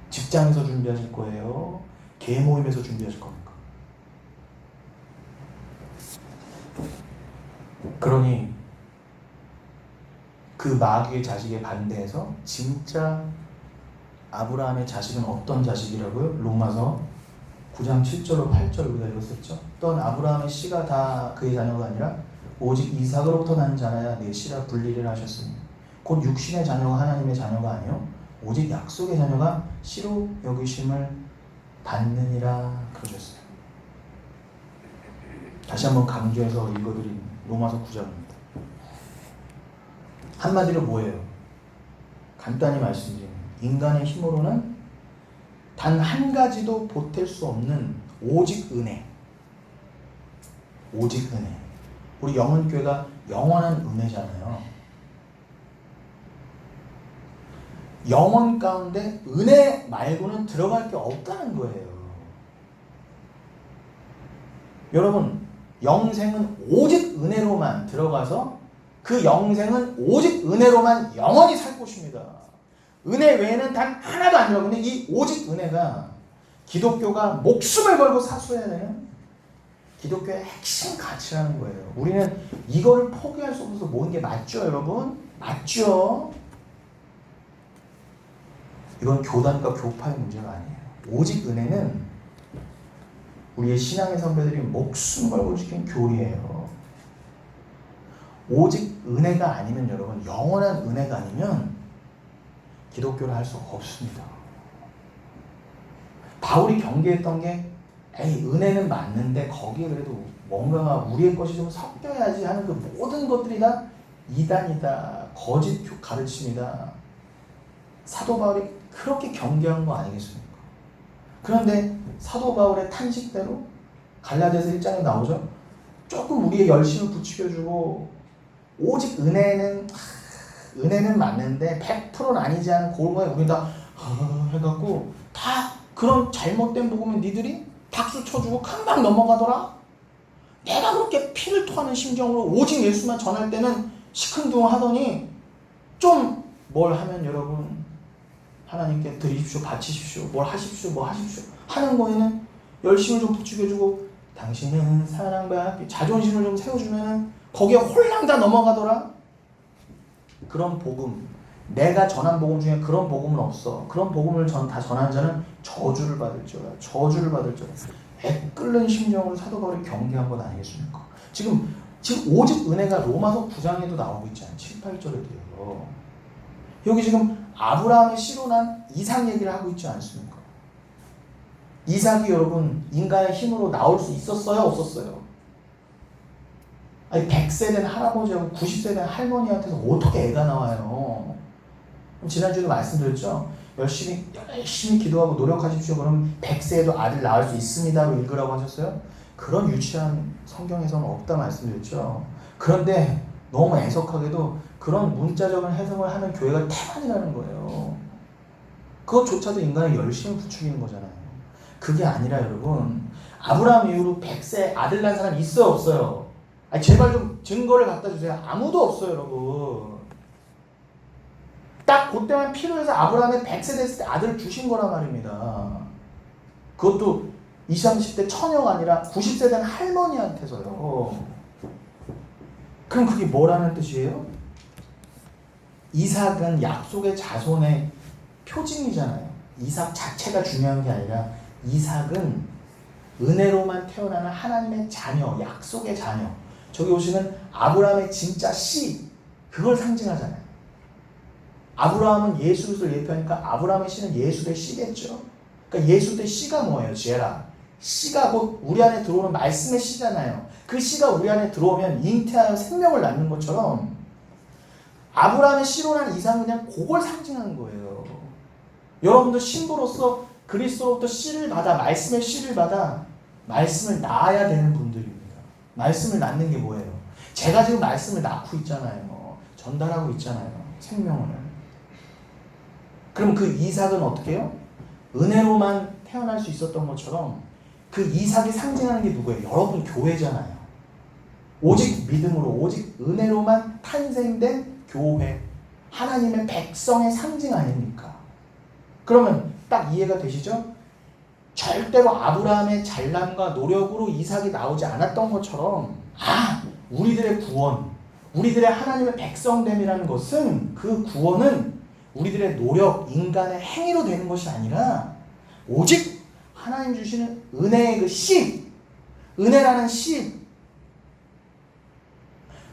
직장에서 준비하실 거예요? 개 모임에서 준비하실 겁니까? 그러니 그 마귀의 자식에 반대해서 진짜 아브라함의 자식은 어떤 자식이라고요? 로마서 9장 7절로 8절 우리가 읽었었죠. 또한 아브라함의 씨가 다 그의 자녀가 아니라 오직 이삭으로부터 난 자라야 내 씨라 분리를 하셨으니 곧 육신의 자녀가 하나님의 자녀가 아니요 오직 약속의 자녀가 씨로 여기심을 받느니라 그러셨어요. 다시 한번 강조해서 읽어드린 로마서 9장입니다. 한마디로 뭐예요? 간단히 말씀드리면 인간의 힘으로는 단 한 가지도 보탤 수 없는 오직 은혜. 오직 은혜. 우리 영혼교회가 영원한 은혜잖아요. 영혼 가운데 은혜 말고는 들어갈 게 없다는 거예요. 여러분 영생은 오직 은혜로만 들어가서 그 영생은 오직 은혜로만 영원히 살 것입니다. 은혜 외에는 단 하나도 안 들어. 근데 이 오직 은혜가 기독교가 목숨을 걸고 사수해야 되는 기독교의 핵심 가치라는 거예요. 우리는 이거를 포기할 수 없어서 모은 게 맞죠, 여러분? 맞죠? 이건 교단과 교파의 문제가 아니에요. 오직 은혜는 우리의 신앙의 선배들이 목숨 걸고 지킨 교리예요. 오직 은혜가 아니면 여러분, 영원한 은혜가 아니면 기독교를 할 수가 없습니다. 바울이 경계했던 게 은혜는 맞는데 거기에 그래도 뭔가 우리의 것이 좀 섞여야지 하는 그 모든 것들이 다 이단이다, 거짓 가르침이다. 사도 바울이 그렇게 경계한 거 아니겠습니까? 그런데 사도 바울의 탄식대로 갈라디아서 1장에 나오죠. 조금 우리의 열심을 부추겨주고 오직 은혜는 맞는데 100%는 아니지 않은 그거에 우리 다 해갖고 다 그런 잘못된 복음을 니들이 박수 쳐주고 금방 넘어가더라. 내가 그렇게 피를 토하는 심정으로 오직 예수만 전할 때는 시큰둥하더니 좀 뭘 하면 여러분 하나님께 드리십시오, 바치십시오, 뭘 하십시오, 뭐 하십시오 하는 거에는 열심을 좀 부추겨주고 당신은 사랑과 자존심을 좀 세워주면 거기에 홀랑 다 넘어가더라. 그런 복음, 내가 전한 복음 중에 그런 복음은 없어. 그런 복음을 다 전한 자는 저주를 받을 줄알. 저주를 받을 줄알. 애끓는 심정으로 사도 바울이 경계한 건 아니겠습니까? 지금 오직 은혜가 로마서 9장에도 나오고 있지 않아요? 7, 8절에도요. 여기 지금 아브라함의 씨로 난 이삭 얘기를 하고 있지 않습니까? 이삭이 여러분 인간의 힘으로 나올 수 있었어요? 없었어요? 아니 100세 된 할아버지하고 90세 된 할머니한테서 어떻게 애가 나와요? 지난주에도 말씀드렸죠? 열심히 기도하고 노력하십시오. 그럼 100세에도 아들 낳을 수 있습니다로 읽으라고 하셨어요? 그런 유치한 성경에서는 없다 말씀드렸죠. 그런데 너무 애석하게도 그런 문자적인 해석을 하는 교회가 태반이라는 거예요. 그것조차도 인간의 열심을 부추기는 거잖아요. 그게 아니라 여러분, 아브라함 이후로 100세 아들 낳은 사람 있어요, 없어요? 아니, 제발 좀 증거를 갖다 주세요. 아무도 없어요, 여러분. 딱 그때만 필요해서 아브라함의 100세 됐을 때 아들을 주신 거란 말입니다. 그것도 20, 30대 처녀가 아니라 90세 된 할머니한테서요. 그럼 그게 뭐라는 뜻이에요? 이삭은 약속의 자손의 표징이잖아요. 이삭 자체가 중요한 게 아니라 이삭은 은혜로만 태어나는 하나님의 자녀, 약속의 자녀. 저기 보시면 아브라함의 진짜 씨, 그걸 상징하잖아요. 아브라함은 예수 그리스도를 예표하니까 아브라함의 씨는 예수의 씨겠죠. 그러니까 예수의 씨가 뭐예요? 제라. 씨가 곧 우리 안에 들어오는 말씀의 씨잖아요. 그 씨가 우리 안에 들어오면 잉태하여 생명을 낳는 것처럼 아브라함의 씨로 난 이삭은 그냥 그걸 상징하는 거예요. 여러분도 신부로서 그리스도로부터 씨를 받아, 말씀의 씨를 받아 말씀을 낳아야 되는 분들입니다. 말씀을 낳는 게 뭐예요? 제가 지금 말씀을 낳고 있잖아요. 전달하고 있잖아요. 생명을. 그럼 그 이삭은 어떻게 해요? 은혜로만 태어날 수 있었던 것처럼 그 이삭이 상징하는 게 누구예요? 여러분 교회잖아요. 오직 믿음으로, 오직 은혜로만 탄생된 교회. 하나님의 백성의 상징 아닙니까? 그러면 딱 이해가 되시죠? 절대로 아브라함의 잘남과 노력으로 이삭이 나오지 않았던 것처럼 우리들의 구원, 우리들의 하나님의 백성됨이라는 것은 그 구원은 우리들의 노력, 인간의 행위로 되는 것이 아니라 오직 하나님 주시는 은혜의 그 씨, 은혜라는 씨,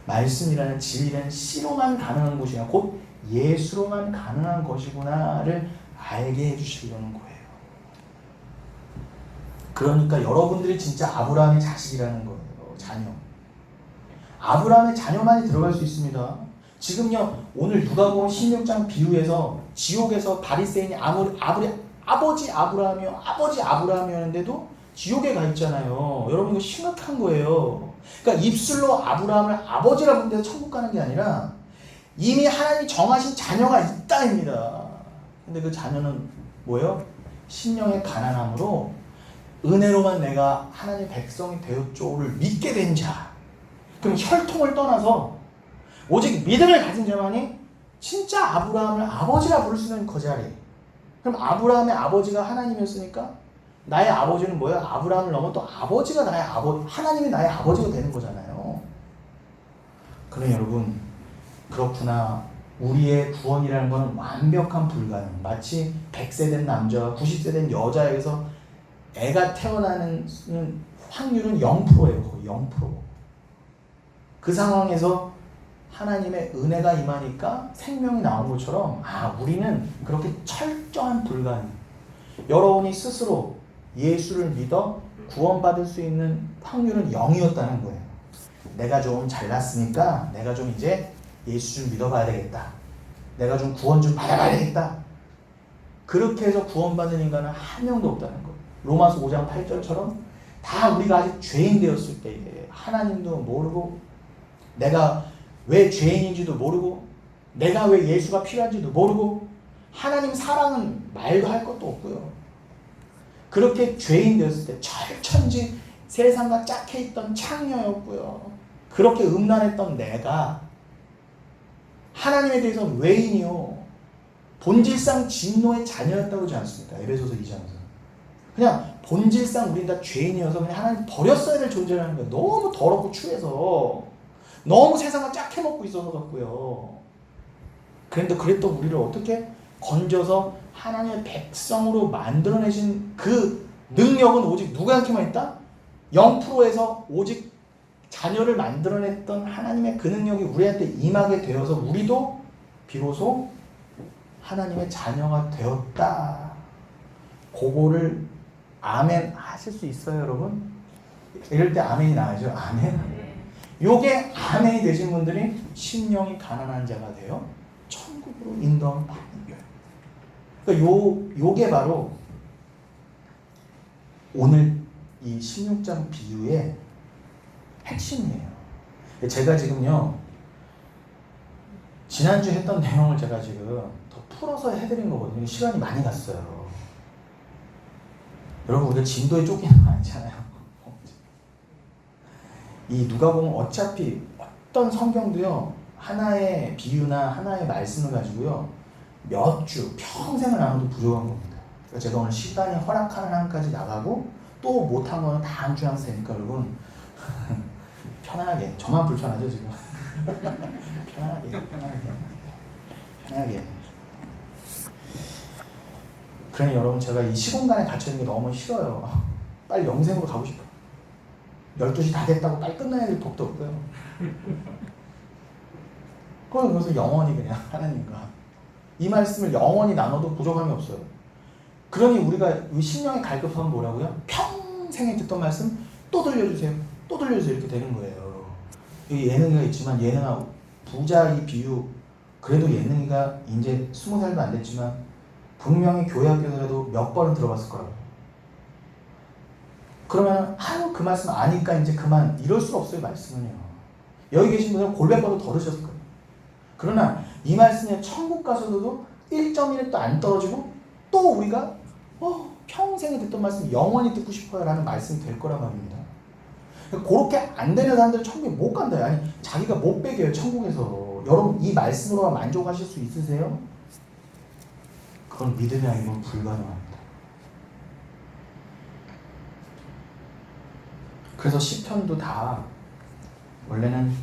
말씀이라는 진리라는 씨로만 가능한 것이야. 곧 예수로만 가능한 것이구나를 알게 해주시려는 거예요. 그러니까 여러분들이 진짜 아브라함의 자식이라는 거예요. 자녀. 아브라함의 자녀만이 들어갈 수 있습니다. 지금요, 오늘 누가복음 16장 비유에서 지옥에서 바리새인이 아버지 아브라함이요, 아버지 아브라함이었는데도 지옥에 가 있잖아요. 여러분 이거 심각한 거예요. 그러니까 입술로 아브라함을 아버지라 부르는데 천국 가는 게 아니라 이미 하나님이 정하신 자녀가 있다입니다. 근데 그 자녀는 뭐예요? 심령의 가난함으로 은혜로만 내가 하나님의 백성이 되었죠를 믿게 된 자. 그럼 혈통을 떠나서 오직 믿음을 가진 자만이 진짜 아브라함을 아버지라 부를 수 있는 그 자리. 그럼 아브라함의 아버지가 하나님이었으니까 나의 아버지는 뭐야? 아브라함을 넘어 또 아버지가 나의 아버지, 하나님이 나의 아버지가 되는 거잖아요. 그럼 여러분, 그렇구나. 우리의 구원이라는 것은 완벽한 불가능. 마치 100세 된 남자와 90세 된 여자에게서 애가 태어나는 확률은 0%예요. 거의 0%. 그 상황에서 하나님의 은혜가 임하니까 생명이 나온 것처럼 우리는 그렇게 철저한 불가능. 여러분이 스스로 예수를 믿어 구원받을 수 있는 확률은 0이었다는 거예요. 내가 좀 잘났으니까 내가 좀 이제 예수 좀 믿어봐야 되겠다. 내가 좀 구원 좀 받아봐야 되겠다. 그렇게 해서 구원받은 인간은 한 명도 없다는 거예요. 로마서 5장 8절처럼 다 우리가 아직 죄인 되었을 때에 하나님도 모르고 내가 왜 죄인인지도 모르고 내가 왜 예수가 필요한지도 모르고 하나님 사랑은 말도 할 것도 없고요. 그렇게 죄인 되었을 때 철천지 세상과 짝해있던 창녀였고요. 그렇게 음란했던 내가 하나님에 대해서는 외인이요. 본질상 진노의 자녀였다고 그러지 않습니까? 에베소서 2장에서. 그냥 본질상 우린 다 죄인이어서 그냥 하나님 버렸어야 될 존재라는 거예요. 너무 더럽고 추해서 너무 세상을 짝 해먹고 있어서 같고요. 그런데 그랬던 우리를 어떻게 건져서 하나님의 백성으로 만들어내신 그 능력은 오직 누구한테만 있다? 0%에서 오직 자녀를 만들어냈던 하나님의 그 능력이 우리한테 임하게 되어서 우리도 비로소 하나님의 자녀가 되었다. 그거를 아멘 하실 수 있어요, 여러분? 이럴 때 아멘이 나와야죠. 아멘. 요게 아멘이 되신 분들이 심령이 가난한 자가 되어 천국으로 인도함 받는 거예요. 그러니까 요게 바로 오늘 이 16장 비유의 핵심이에요. 제가 지금요, 지난주 했던 내용을 제가 지금 더 풀어서 해드린 거거든요. 시간이 많이 갔어요. 여러분, 우리가 진도에 쫓기는 거 아니잖아요. 이 누가복음 어차피 어떤 성경도요, 하나의 비유나 하나의 말씀을 가지고요, 몇 주, 평생을 나눠도 부족한 겁니다. 그러니까 제가 오늘 시간이 허락하는 한까지 나가고 또 못한 거는 다음 주 항상 되니까 여러분 편안하게, 저만 불편하죠 지금? 편하게. 그러니 여러분, 제가 이 시공간에 갇혀있는 게 너무 싫어요. 빨리 영생으로 가고 싶어요. 12시 다 됐다고 빨리 끝나야 될 법도 없고요. 그럼 그것을 영원히 그냥 하나님과 이 말씀을 영원히 나눠도 부족함이 없어요. 그러니 우리가 이 심령의 갈급함은 뭐라고요? 평생에 듣던 말씀 또 들려주세요. 또 들려주세요. 이렇게 되는 거예요. 여기 예능이가 있지만 예능하고 부자 이 비유, 그래도 예능이가 이제 20살도 안 됐지만 분명히 교회 학교에서라도 몇 번은 들어봤을 거라고. 그러면 그 말씀 아니까 이제 그만, 이럴 수 없어요. 말씀은요. 여기 계신 분들은 골백번도 더 들으셨을 거예요. 그러나 이 말씀에 천국 가서도 1.1도 안 떨어지고 또 우리가 평생에 듣던 말씀 영원히 듣고 싶어요 라는 말씀이 될 거란 말입니다. 그렇게 안 되는 사람들은 천국에 못 간다. 아니, 자기가 못 배겨요 천국에서. 여러분, 이 말씀으로만 만족하실 수 있으세요? 그건 믿음이 아니면 불가능합니다. 그래서 시편도 다 원래는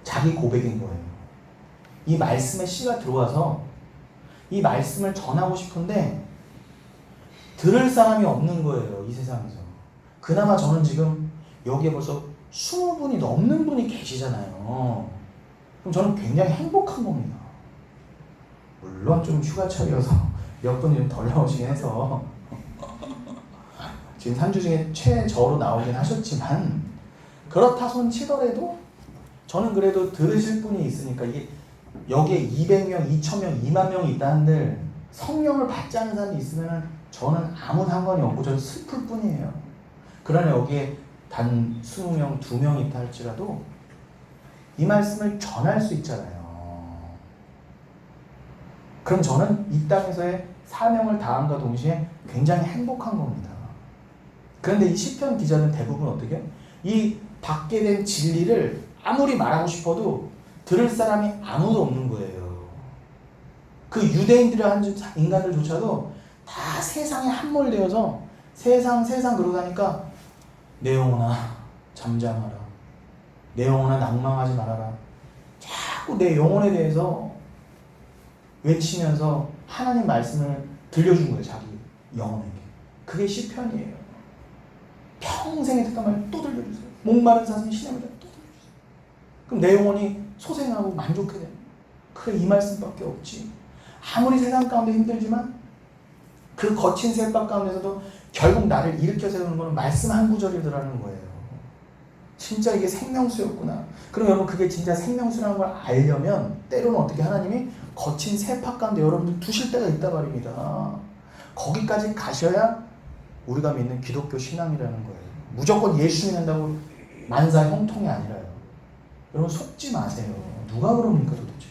자기 고백인 거예요. 이 말씀에 씨가 들어와서 이 말씀을 전하고 싶은데 들을 사람이 없는 거예요. 이 세상에서. 그나마 저는 지금 여기에 벌써 20분이 넘는 분이 계시잖아요. 그럼 저는 굉장히 행복한 겁니다. 물론 좀 휴가철이어서 몇 분이 좀 덜 나오시긴 해서 지금 3주 중에 최저로 나오긴 하셨지만, 그렇다 손 치더라도 저는 그래도 들으실 분이 있으니까, 이게 여기에 200명, 2000명, 2만 명이 있다 한들 성령을 받지 않는 사람이 있으면 저는 아무 상관이 없고 저는 슬플 뿐이에요. 그러나 여기에 단 20명, 2명 있다 할지라도 이 말씀을 전할 수 있잖아요. 그럼 저는 이 땅에서의 사명을 다함과 동시에 굉장히 행복한 겁니다. 그런데 이 시편 기자는 대부분 어떻게 해요? 이 받게 된 진리를 아무리 말하고 싶어도 들을 사람이 아무도 없는 거예요. 그 유대인들이라는 인간들조차도 다 세상에 함몰되어서 세상 그러고 다니까 내 영혼아 잠잠하라. 내 영혼아 낭망하지 말아라. 자꾸 내 영혼에 대해서 외치면서 하나님 말씀을 들려준 거예요. 자기 영혼에게. 그게 시편이에요. 평생에 듣던 말 또 들려주세요. 목마른 사슴이 시내물에 또 들려주세요. 그럼 내 영혼이 소생하고 만족해 되는 거예요. 그게 이 말씀밖에 없지. 아무리 세상 가운데 힘들지만 그 거친 셀박 가운데서도 결국 나를 일으켜 세우는 것은 말씀 한 구절이더라는 거예요. 진짜 이게 생명수였구나. 그럼 여러분 그게 진짜 생명수라는 걸 알려면 때로는 어떻게 하나님이 거친 셀박 가운데 여러분들 두실 때가 있단 말입니다. 거기까지 가셔야 우리가 믿는 기독교 신앙이라는 거예요. 무조건 예수 믿는다고 만사 형통이 아니라요. 여러분 속지 마세요. 누가 그럽니까 도대체?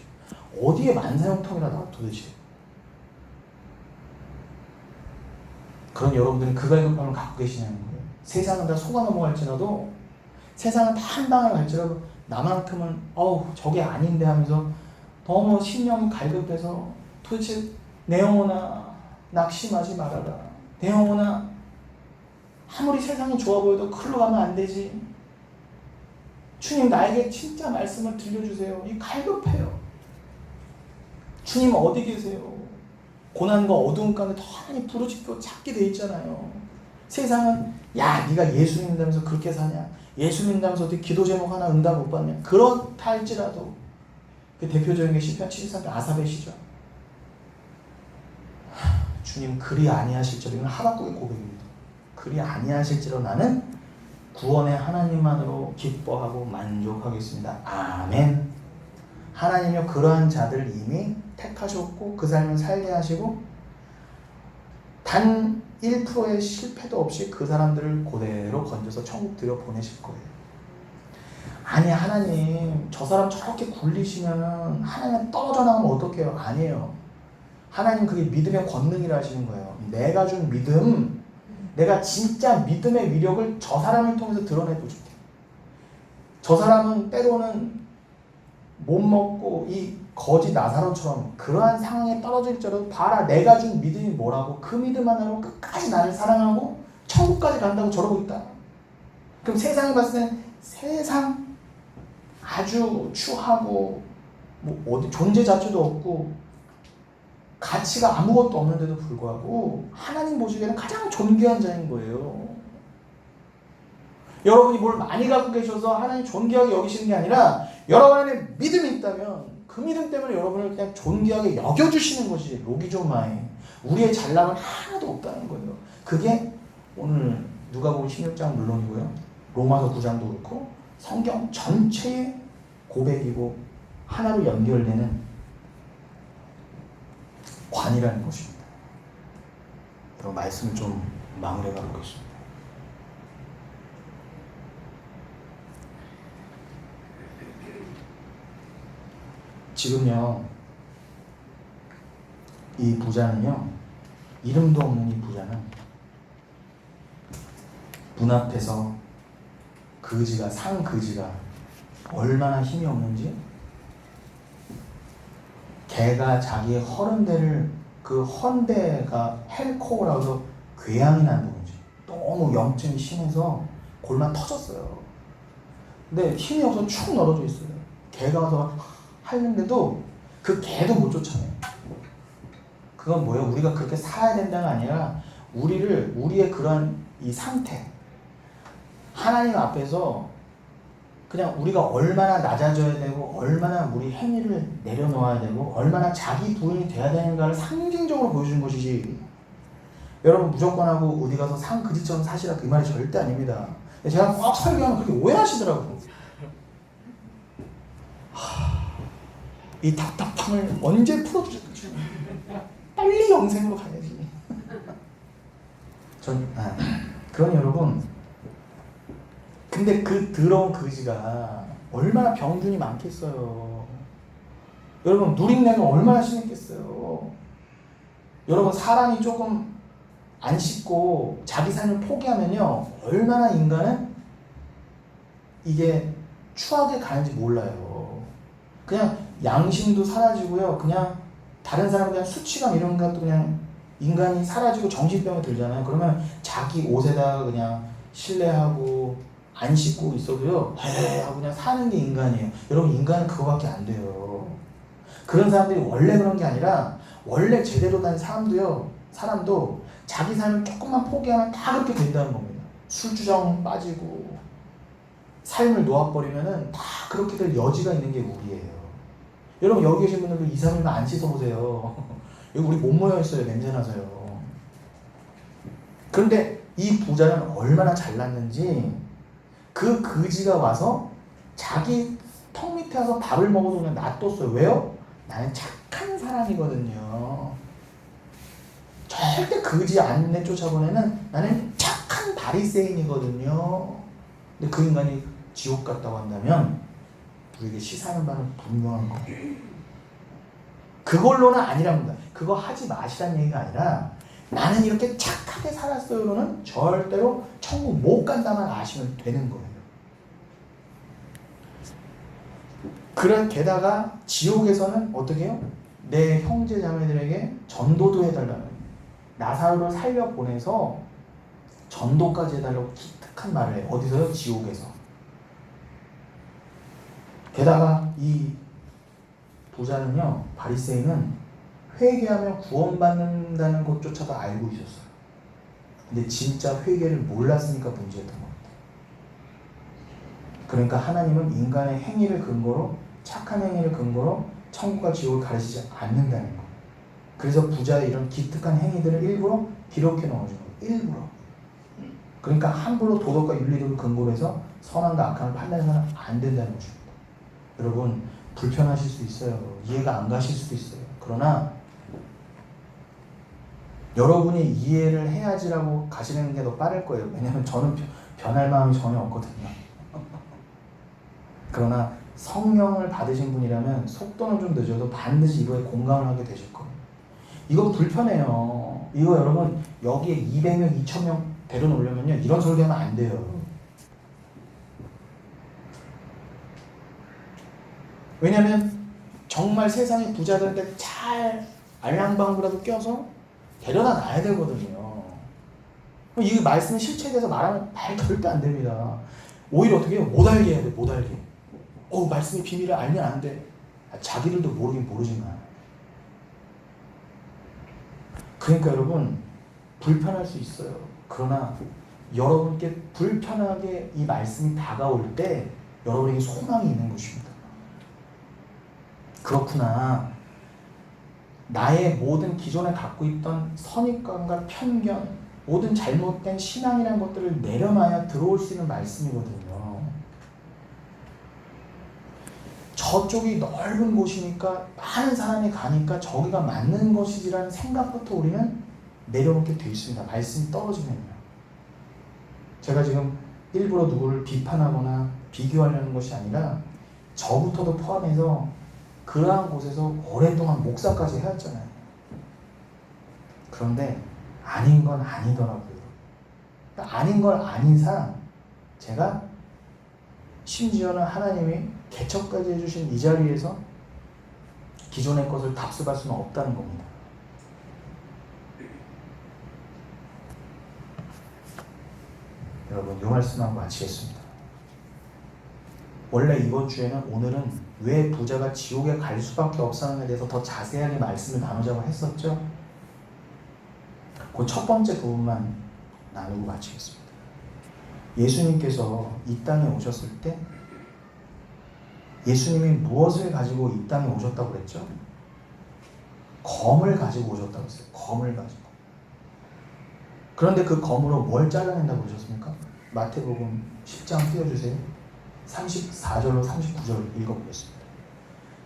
어디에 만사 형통이라 나와 도대체? 그런 여러분들은 그 갈급함을 갖고 계시냐는 거예요. 세상은 다 속아 넘어갈지라도 세상은 다 한 방에 갈지라도 나만큼은 저게 아닌데 하면서 너무 심령이 갈급해서 도대체 내 영혼아 낙심하지 말아라. 내 영혼아 아무리 세상이 좋아 보여도 그걸로 가면 안 되지. 주님 나에게 진짜 말씀을 들려주세요. 이 갈급해요. 주님 어디 계세요? 고난과 어두운 가운데 더 하나님 부르짖고 찾게 돼 있잖아요. 세상은 야 네가 예수 믿는다면서 그렇게 사냐? 예수 믿는다면서 어떻게 기도 제목 하나 응답 못 받냐? 그렇다 할지라도 그 대표적인 게 시편 73편 아삽의 시죠. 주님 그리 아니하실지로 이건 하박국의 고백입니다. 그리 아니하실지로 나는 구원의 하나님만으로 기뻐하고 만족하겠습니다. 아멘. 하나님이요 그러한 자들을 이미 택하셨고 그 삶을 살게 하시고 단 1%의 실패도 없이 그 사람들을 그대로 건져서 천국 들여 보내실 거예요. 아니 하나님 저 사람 저렇게 굴리시면 하나님 떨어져 나가면 어떡해요? 아니에요. 하나님 그게 믿음의 권능이라 하시는 거예요. 내가 준 믿음, 내가 진짜 믿음의 위력을 저 사람을 통해서 드러내줄게. 저 사람은 때로는 못 먹고 이 거지 나사로처럼 그러한 상황에 떨어질지라도 봐라 내가 준 믿음이 뭐라고. 그 믿음 하나로 끝까지 나를 사랑하고 천국까지 간다고 저러고 있다. 그럼 세상이 봤을 땐 세상 아주 추하고 뭐 어디 존재 자체도 없고 가치가 아무것도 없는데도 불구하고 하나님 보시기에는 가장 존귀한 자인 거예요. 여러분이 뭘 많이 갖고 계셔서 하나님 존귀하게 여기시는 게 아니라 여러분 안에 믿음이 있다면 그 믿음 때문에 여러분을 그냥 존귀하게 여겨주시는 것이 로기조마이. 우리의 잘남은 하나도 없다는 거예요. 그게 오늘 누가복음 16장 물론이고요. 로마서 9장도 그렇고 성경 전체의 고백이고 하나로 연결되는 관이라는 것입니다. 여러분 말씀을 좀 마무리해 가보겠습니다. 지금요 이 부자는요 이름도 없는 이 부자는 문 앞에서 상그지가 얼마나 힘이 없는지 개가 자기의 허른대를 그 헌대가 헬코라고 해서 궤양이 나는 거지. 너무 염증이 심해서 골만 터졌어요. 근데 힘이 없어서 축 늘어져 있어요. 개가 와서 하는데도 그 개도 못 쫓아내요. 그건 뭐예요? 우리가 그렇게 살아야 된다가 아니라 우리의 그런 이 상태 하나님 앞에서 그냥 우리가 얼마나 낮아져야 되고 얼마나 우리 행위를 내려놓아야 되고 얼마나 자기 부인이 돼야 되는가를 상징적으로 보여주는 것이지 여러분 무조건 하고 어디 가서 상그지처럼 사시라 그 말이 절대 아닙니다. 제가 꽉 설교하면 그렇게 오해하시더라고요. 이 답답함을 언제 풀어주실지 빨리 영생으로 가야지. 그건 여러분 근데 그 더러운 그지가 얼마나 병균이 많겠어요. 여러분 누린내는 얼마나 심했겠어요. 여러분 사람이 조금 안 씻고 자기 삶을 포기하면요, 얼마나 인간은 이게 추하게 가는지 몰라요. 그냥 양심도 사라지고요, 그냥 다른 사람 그냥 수치감 이런 것도 그냥 인간이 사라지고 정신병이 들잖아요. 그러면 자기 옷에다가 그냥 신뢰하고 안 씻고 있어도요, 헤 하고 그냥 사는 게 인간이에요. 여러분, 인간은 그거밖에 안 돼요. 그런 사람들이 원래 그런 게 아니라 원래 제대로 된 사람도 자기 삶을 조금만 포기하면 다 그렇게 된다는 겁니다. 술주정 빠지고 삶을 놓아버리면은 다 그렇게 될 여지가 있는 게 우리예요. 여러분, 여기 계신 분들도 2, 3일만 안 씻어보세요. 여기 우리 못 모여있어요. 냄새나서요. 그런데 이 부자는 얼마나 잘났는지 그 거지가 와서 자기 턱 밑에 와서 밥을 먹어도 그냥 놔뒀어요. 왜요? 나는 착한 사람이거든요. 절대 거지 안 내쫓아보내는 나는 착한 바리새인이거든요. 근데 그 인간이 지옥 갔다고 한다면 우리에게 시사하는 바는 분명한 거예요. 그걸로는 아니랍니다. 그거 하지 마시라는 얘기가 아니라 나는 이렇게 착하게 살았어요로는 절대로 천국 못 간다만 아시면 되는 거예요. 그런 게다가 지옥에서는 어떻게 해요? 내 형제 자매들에게 전도도 해달라는 거예요. 나사로를 살려보내서 전도까지 해달라고 기특한 말을 해요. 어디서요? 지옥에서. 게다가 이 부자는요, 바리새인은 회개하면 구원받는다는 것조차도 알고 있었어요. 근데 진짜 회개를 몰랐으니까 문제였던 겁니다. 그러니까 하나님은 인간의 행위를 근거로, 착한 행위를 근거로 천국과 지옥을 가르치지 않는다는 거예요. 그래서 부자의 이런 기특한 행위들을 일부러 기록해 넣어준 거예요. 일부러. 그러니까 함부로 도덕과 윤리를 근거로 해서 선한과 악함을 판단해서는 안 된다는 것입니다. 여러분, 불편하실 수 있어요. 이해가 안 가실 수도 있어요. 그러나 여러분이 이해를 해야지라고 가시는 게 더 빠를 거예요. 왜냐하면 저는 변할 마음이 전혀 없거든요. 그러나 성령을 받으신 분이라면 속도는 좀 늦어도 반드시 이거에 공감을 하게 되실 거예요. 이거 불편해요. 이거 여러분 여기에 200명, 2000명 데려놓으려면요, 이런 설교하면 안 돼요. 왜냐면 정말 세상의 부자들한테 잘 알랑방구라도 껴서 데려다 놔야 되거든요. 이 말씀이 실체에 대해서 말하면 말 절대 안 됩니다. 오히려 어떻게 해요? 못 알게 해야 돼. 못 알게. 말씀의 비밀을 알면 안 돼. 자기들도 모르긴 모르지만. 그러니까 여러분, 불편할 수 있어요. 그러나 여러분께 불편하게 이 말씀이 다가올 때 여러분에게 소망이 있는 것입니다. 그렇구나. 나의 모든 기존에 갖고 있던 선입관과 편견, 모든 잘못된 신앙이라는 것들을 내려놔야 들어올 수 있는 말씀이거든요. 저쪽이 넓은 곳이니까 많은 사람이 가니까 저기가 맞는 것이지라는 생각부터 우리는 내려놓게 돼 있습니다. 말씀이 떨어지면요. 제가 지금 일부러 누구를 비판하거나 비교하려는 것이 아니라 저부터도 포함해서 그러한 곳에서 오랫동안 목사까지 해왔잖아요. 그런데 아닌 건 아니더라고요. 그러니까 아닌 건 아닌 상 제가 심지어는 하나님이 개척까지 해주신 이 자리에서 기존의 것을 답습할 수는 없다는 겁니다. 여러분, 이 말씀하고 마치겠습니다. 원래 이번 주에는 오늘은 왜 부자가 지옥에 갈 수밖에 없었는지에 대해서 더 자세하게 말씀을 나누자고 했었죠. 그 첫 번째 부분만 나누고 마치겠습니다. 예수님께서 이 땅에 오셨을 때 예수님이 무엇을 가지고 이 땅에 오셨다고 그랬죠? 검을 가지고 오셨다고 했어요. 검을 가지고. 그런데 그 검으로 뭘 잘라낸다고 그러셨습니까? 마태복음 10장 띄워주세요. 34절로 39절 읽어보겠습니다.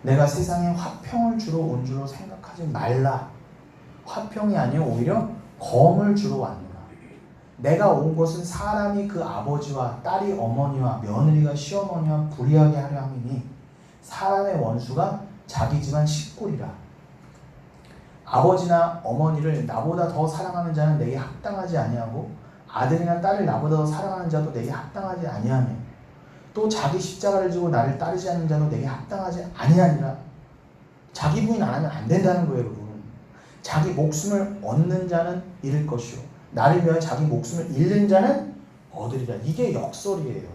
내가 세상에 화평을 주러 온 줄로 생각하지 말라. 화평이 아니요 오히려 검을 주러 왔노라. 내가 온 것은 사람이 그 아버지와 딸이 어머니와 며느리가 시어머니와 불의하게 하려 함이니 사람의 원수가 자기 집안 식구리라. 아버지나 어머니를 나보다 더 사랑하는 자는 내게 합당하지 아니하고 아들이나 딸을 나보다 더 사랑하는 자도 내게 합당하지 아니하며 또 자기 십자가를 지고 나를 따르지 않는 자도 내게 합당하지 아니하니라. 자기 부인 안 하면 안 된다는 거예요, 여러분. 자기 목숨을 얻는 자는 잃을 것이요 나를 위하여 자기 목숨을 잃는 자는 얻으리라. 이게 역설이에요.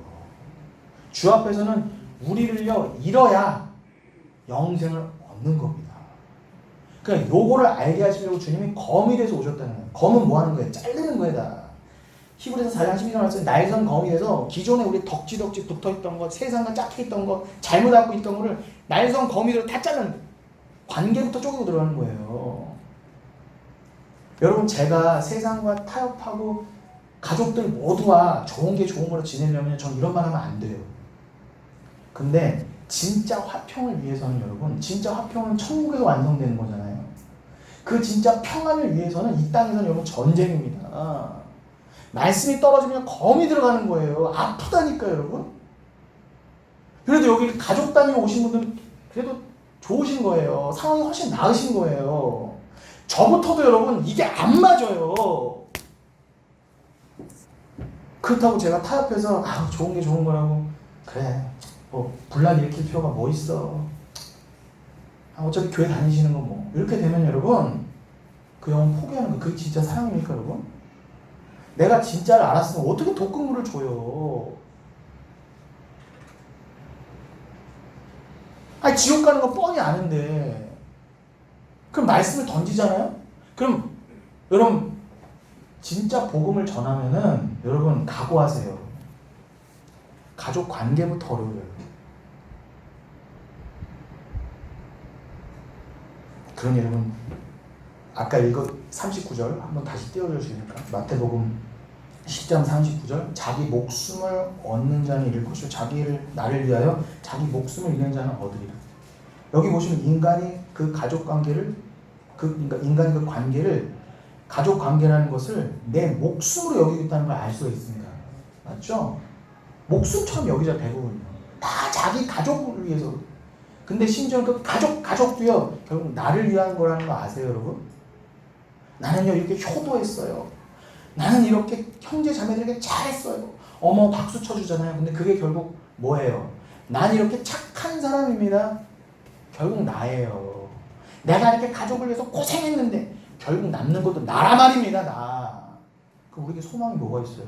주 앞에서는 우리를요 잃어야 영생을 얻는 겁니다. 그러니까 요거를 알게 하시려고 주님이 검이 돼서 오셨다는 거예요. 검은 뭐 하는 거예요? 자르는 거예요, 다. 히브리서 4장 12절 말씀 날선 검이 돼서 기존에 우리 덕지덕지 붙어있던 것, 세상과 짝해있던 것, 잘못 갖고 있던 거를 날선 검이로 다 자르는 거예요. 관계부터 쪼개고 들어가는 거예요. 여러분, 제가 세상과 타협하고 가족들 모두와 좋은 게 좋은 거로 지내려면 전 이런 말 하면 안 돼요. 근데 진짜 화평을 위해서는 여러분, 진짜 화평은 천국에서 완성되는 거잖아요. 그 진짜 평안을 위해서는 이 땅에서는 여러분 전쟁입니다. 말씀이 떨어지면 검이 들어가는 거예요. 아프다니까요, 여러분. 그래도 여기 가족 단위로 오신 분들은 그래도 좋으신 거예요. 상황이 훨씬 나으신 거예요. 저부터도 여러분 이게 안 맞아요. 그렇다고 제가 타협해서 좋은 게 좋은 거라고 그래 뭐 분란 일으킬 필요가 뭐 있어. 어차피 교회 다니시는 거 뭐 이렇게 되면 여러분 그 영혼 포기하는 거 그게 진짜 사랑입니까, 여러분? 내가 진짜를 알았으면 어떻게 독극물을 줘요? 아니 지옥 가는 거 뻔히 아는데 그럼 말씀을 던지잖아요? 그럼 여러분 진짜 복음을 전하면은 여러분 각오하세요. 가족 관계부터 어려워요. 그러니 여러분 아까 읽은 39절 한번 다시 띄워주시니까 마태복음 10장 39절 자기 목숨을 얻는 자는 잃을 것이요 나를 위하여 자기 목숨을 잃는 자는 얻으리라. 여기 보시면 인간이 그 가족 관계를 그러니까 인간이 그 관계를 가족 관계라는 것을 내 목숨으로 여기고 있다는 걸 알 수가 있습니다. 맞죠? 목숨처럼 여기자 대부분요. 다 자기 가족을 위해서. 근데 심지어 그 가족도요 결국 나를 위한 거라는 거 아세요, 여러분? 나는요 이렇게 효도했어요. 나는 이렇게 형제 자매들에게 잘했어요. 어머 박수 쳐주잖아요. 근데 그게 결국 뭐예요? 난 이렇게 착한 사람입니다. 결국 나예요. 내가 이렇게 가족을 위해서 고생했는데 결국 남는 것도 나라 말입니다. 나. 그럼 우리에게 소망이 뭐가 있어요?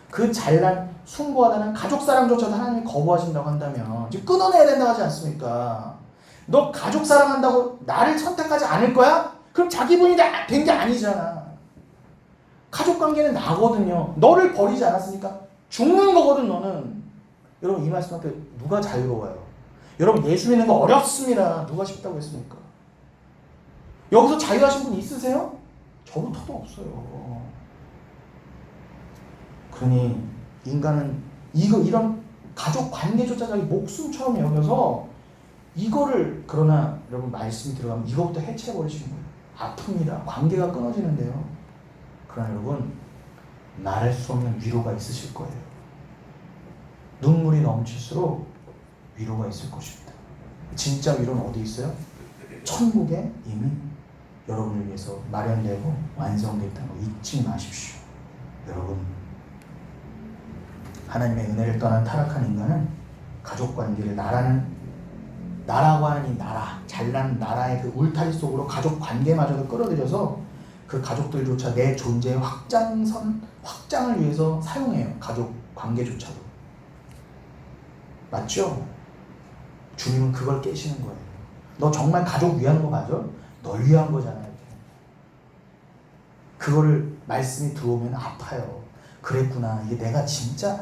그 잘난 숭고하다는 가족 사랑조차도 하나님이 거부하신다고 한다면 이제 끊어내야 된다고 하지 않습니까? 너 가족 사랑한다고 나를 선택하지 않을 거야? 그럼 자기 분이 된 게 아니잖아. 가족 관계는 나거든요. 너를 버리지 않았으니까 죽는 거거든 너는. 여러분 이 말씀 앞에 누가 자유로워요? 여러분 예수 믿는 거 어렵습니다. 누가 쉽다고 했습니까? 여기서 자유하신 분 있으세요? 저부터도 없어요. 그러니 인간은 이런 가족 관계조차 자기 목숨처럼 여겨서 이거를 그러나 여러분 말씀이 들어가면 이것부터 해체해버리시는 거예요. 아픕니다. 관계가 끊어지는데요. 그러나 여러분 말할 수 없는 위로가 있으실 거예요. 눈물이 넘칠수록 위로가 있을 것입니다. 진짜 위로는 어디 있어요? 천국에 이미 여러분을 위해서 마련되고 완성되어 있다는 거 잊지 마십시오. 여러분 하나님의 은혜를 떠난 타락한 인간은 가족관계를 나라고 하는 이 나라, 잘난 나라의 그 울타리 속으로 가족관계마저도 끌어들여서 그 가족들조차 내 존재의 확장을 위해서 사용해요. 가족관계조차도. 맞죠? 주님은 그걸 깨시는 거예요. 너 정말 가족 위한 거 맞아? 널 위한 거잖아. 이렇게. 그거를 말씀이 들어오면 아파요. 그랬구나. 이게 내가 진짜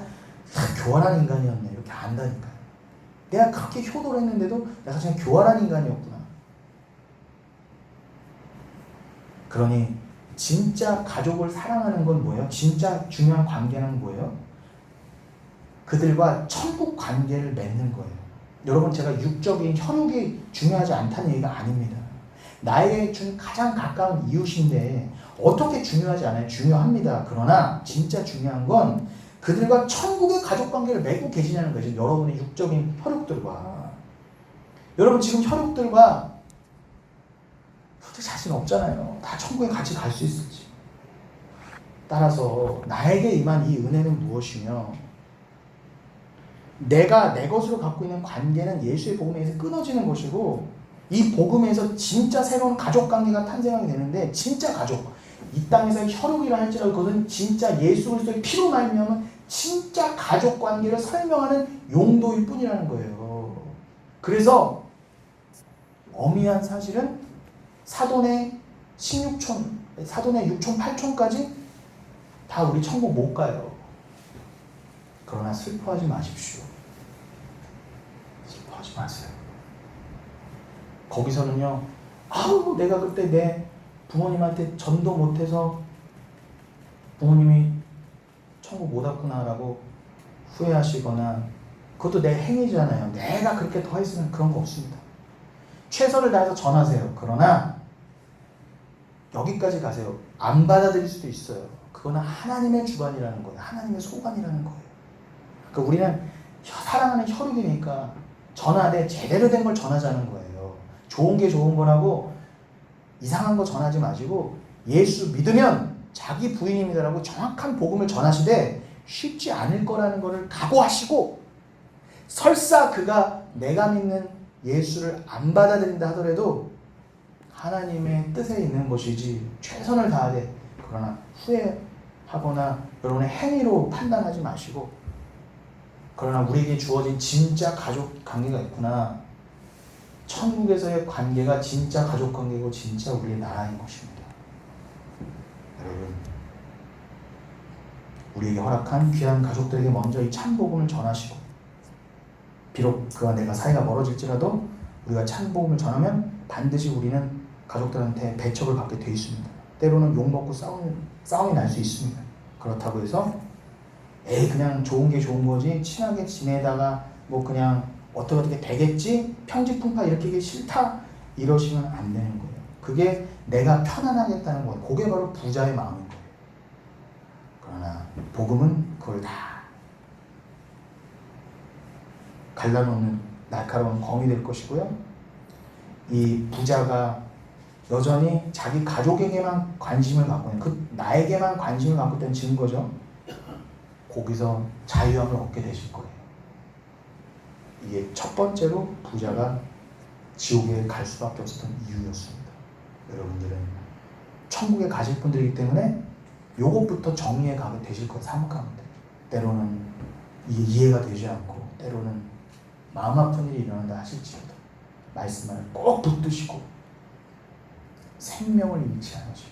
교활한 인간이었네. 이렇게 안다니까요. 내가 그렇게 효도를 했는데도 내가 그냥 교활한 인간이었구나. 그러니 진짜 가족을 사랑하는 건 뭐예요? 진짜 중요한 관계는 뭐예요? 그들과 천국 관계를 맺는 거예요. 여러분 제가 육적인 혈육이 중요하지 않다는 얘기가 아닙니다. 나에게 준 가장 가까운 이웃인데 어떻게 중요하지 않아요? 중요합니다. 그러나 진짜 중요한 건 그들과 천국의 가족관계를 맺고 계시냐는 거죠. 여러분의 육적인 혈육들과. 여러분 지금 혈육들과 솔직히 자신 없잖아요. 다 천국에 같이 갈 수 있을지. 따라서 나에게 임한 이 은혜는 무엇이며 내가 내 것으로 갖고 있는 관계는 예수의 복음에 의해서 끊어지는 것이고 이 복음에서 진짜 새로운 가족 관계가 탄생하게 되는데 진짜 가족 이 땅에서 혈육이라 할지라도 그것은 진짜 예수 그리스도의 피로 말미암은 진짜 가족 관계를 설명하는 용도일 뿐이라는 거예요. 그래서 엄미한 사실은 사돈의 16촌, 사돈의 6촌, 8촌까지 다 우리 천국 못 가요. 그러나 슬퍼하지 마십시오. 슬퍼하지 마세요. 거기서는요, 아우 내가 그때 내 부모님한테 전도 못해서 부모님이 천국 못 왔구나라고 후회하시거나 그것도 내 행위잖아요. 내가 그렇게 더 했으면 그런 거 없습니다. 최선을 다해서 전하세요. 그러나 여기까지 가세요. 안 받아들일 수도 있어요. 그거는 하나님의 주관이라는 거예요. 하나님의 소관이라는 거예요. 그러니까 우리는 사랑하는 혈육이니까 전하되 제대로 된 걸 전하자는 거예요. 좋은 게 좋은 거라고 이상한 거 전하지 마시고 예수 믿으면 자기 부인입니다라고 정확한 복음을 전하시되 쉽지 않을 거라는 거를 각오하시고 설사 그가 내가 믿는 예수를 안 받아들인다 하더라도 하나님의 뜻에 있는 것이지 최선을 다하되 그러나 후회하거나 여러분의 행위로 판단하지 마시고 그러나 우리에게 주어진 진짜 가족 관계가 있구나. 천국에서의 관계가 진짜 가족 관계고 진짜 우리의 나라인 것입니다. 여러분 우리에게 허락한 귀한 가족들에게 먼저 이 참복음을 전하시고 비록 그와 내가 사이가 멀어질지라도 우리가 참복음을 전하면 반드시 우리는 가족들한테 배척을 받게 돼 있습니다. 때로는 욕먹고 싸움이 날 수 있습니다. 그렇다고 해서 그냥 좋은 게 좋은 거지 친하게 지내다가 뭐 그냥 어떻게 되겠지 평지풍파 일으키기 싫다 이러시면 안 되는 거예요. 그게 내가 편안하겠다는 거예요. 그게 바로 부자의 마음인 거예요. 그러나 복음은 그걸 다 갈라놓는 날카로운 검이 될 것이고요. 이 부자가 여전히 자기 가족에게만 관심을 갖고 있는 나에게만 관심을 갖고 있다는 증거죠. 거기서 자유함을 얻게 되실 거예요. 이게 첫 번째로 부자가 지옥에 갈 수밖에 없었던 이유였습니다. 여러분들은 천국에 가실 분들이기 때문에 요것부터 정리해 가게 되실 거예요. 삶 가운데. 때로는 이게 이해가 되지 않고 때로는 마음 아픈 일이 일어난다 하실지라도 말씀을 꼭 붙드시고 생명을 잃지 않으시고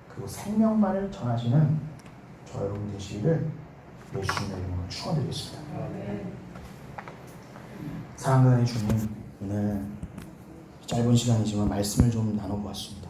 그리고 생명만을 전하시는 저 여러분 되시기를 예수님의 이름으로 축원드리겠습니다. 사랑하는 주님, 오늘 짧은 시간이지만 말씀을 좀 나눠보았습니다.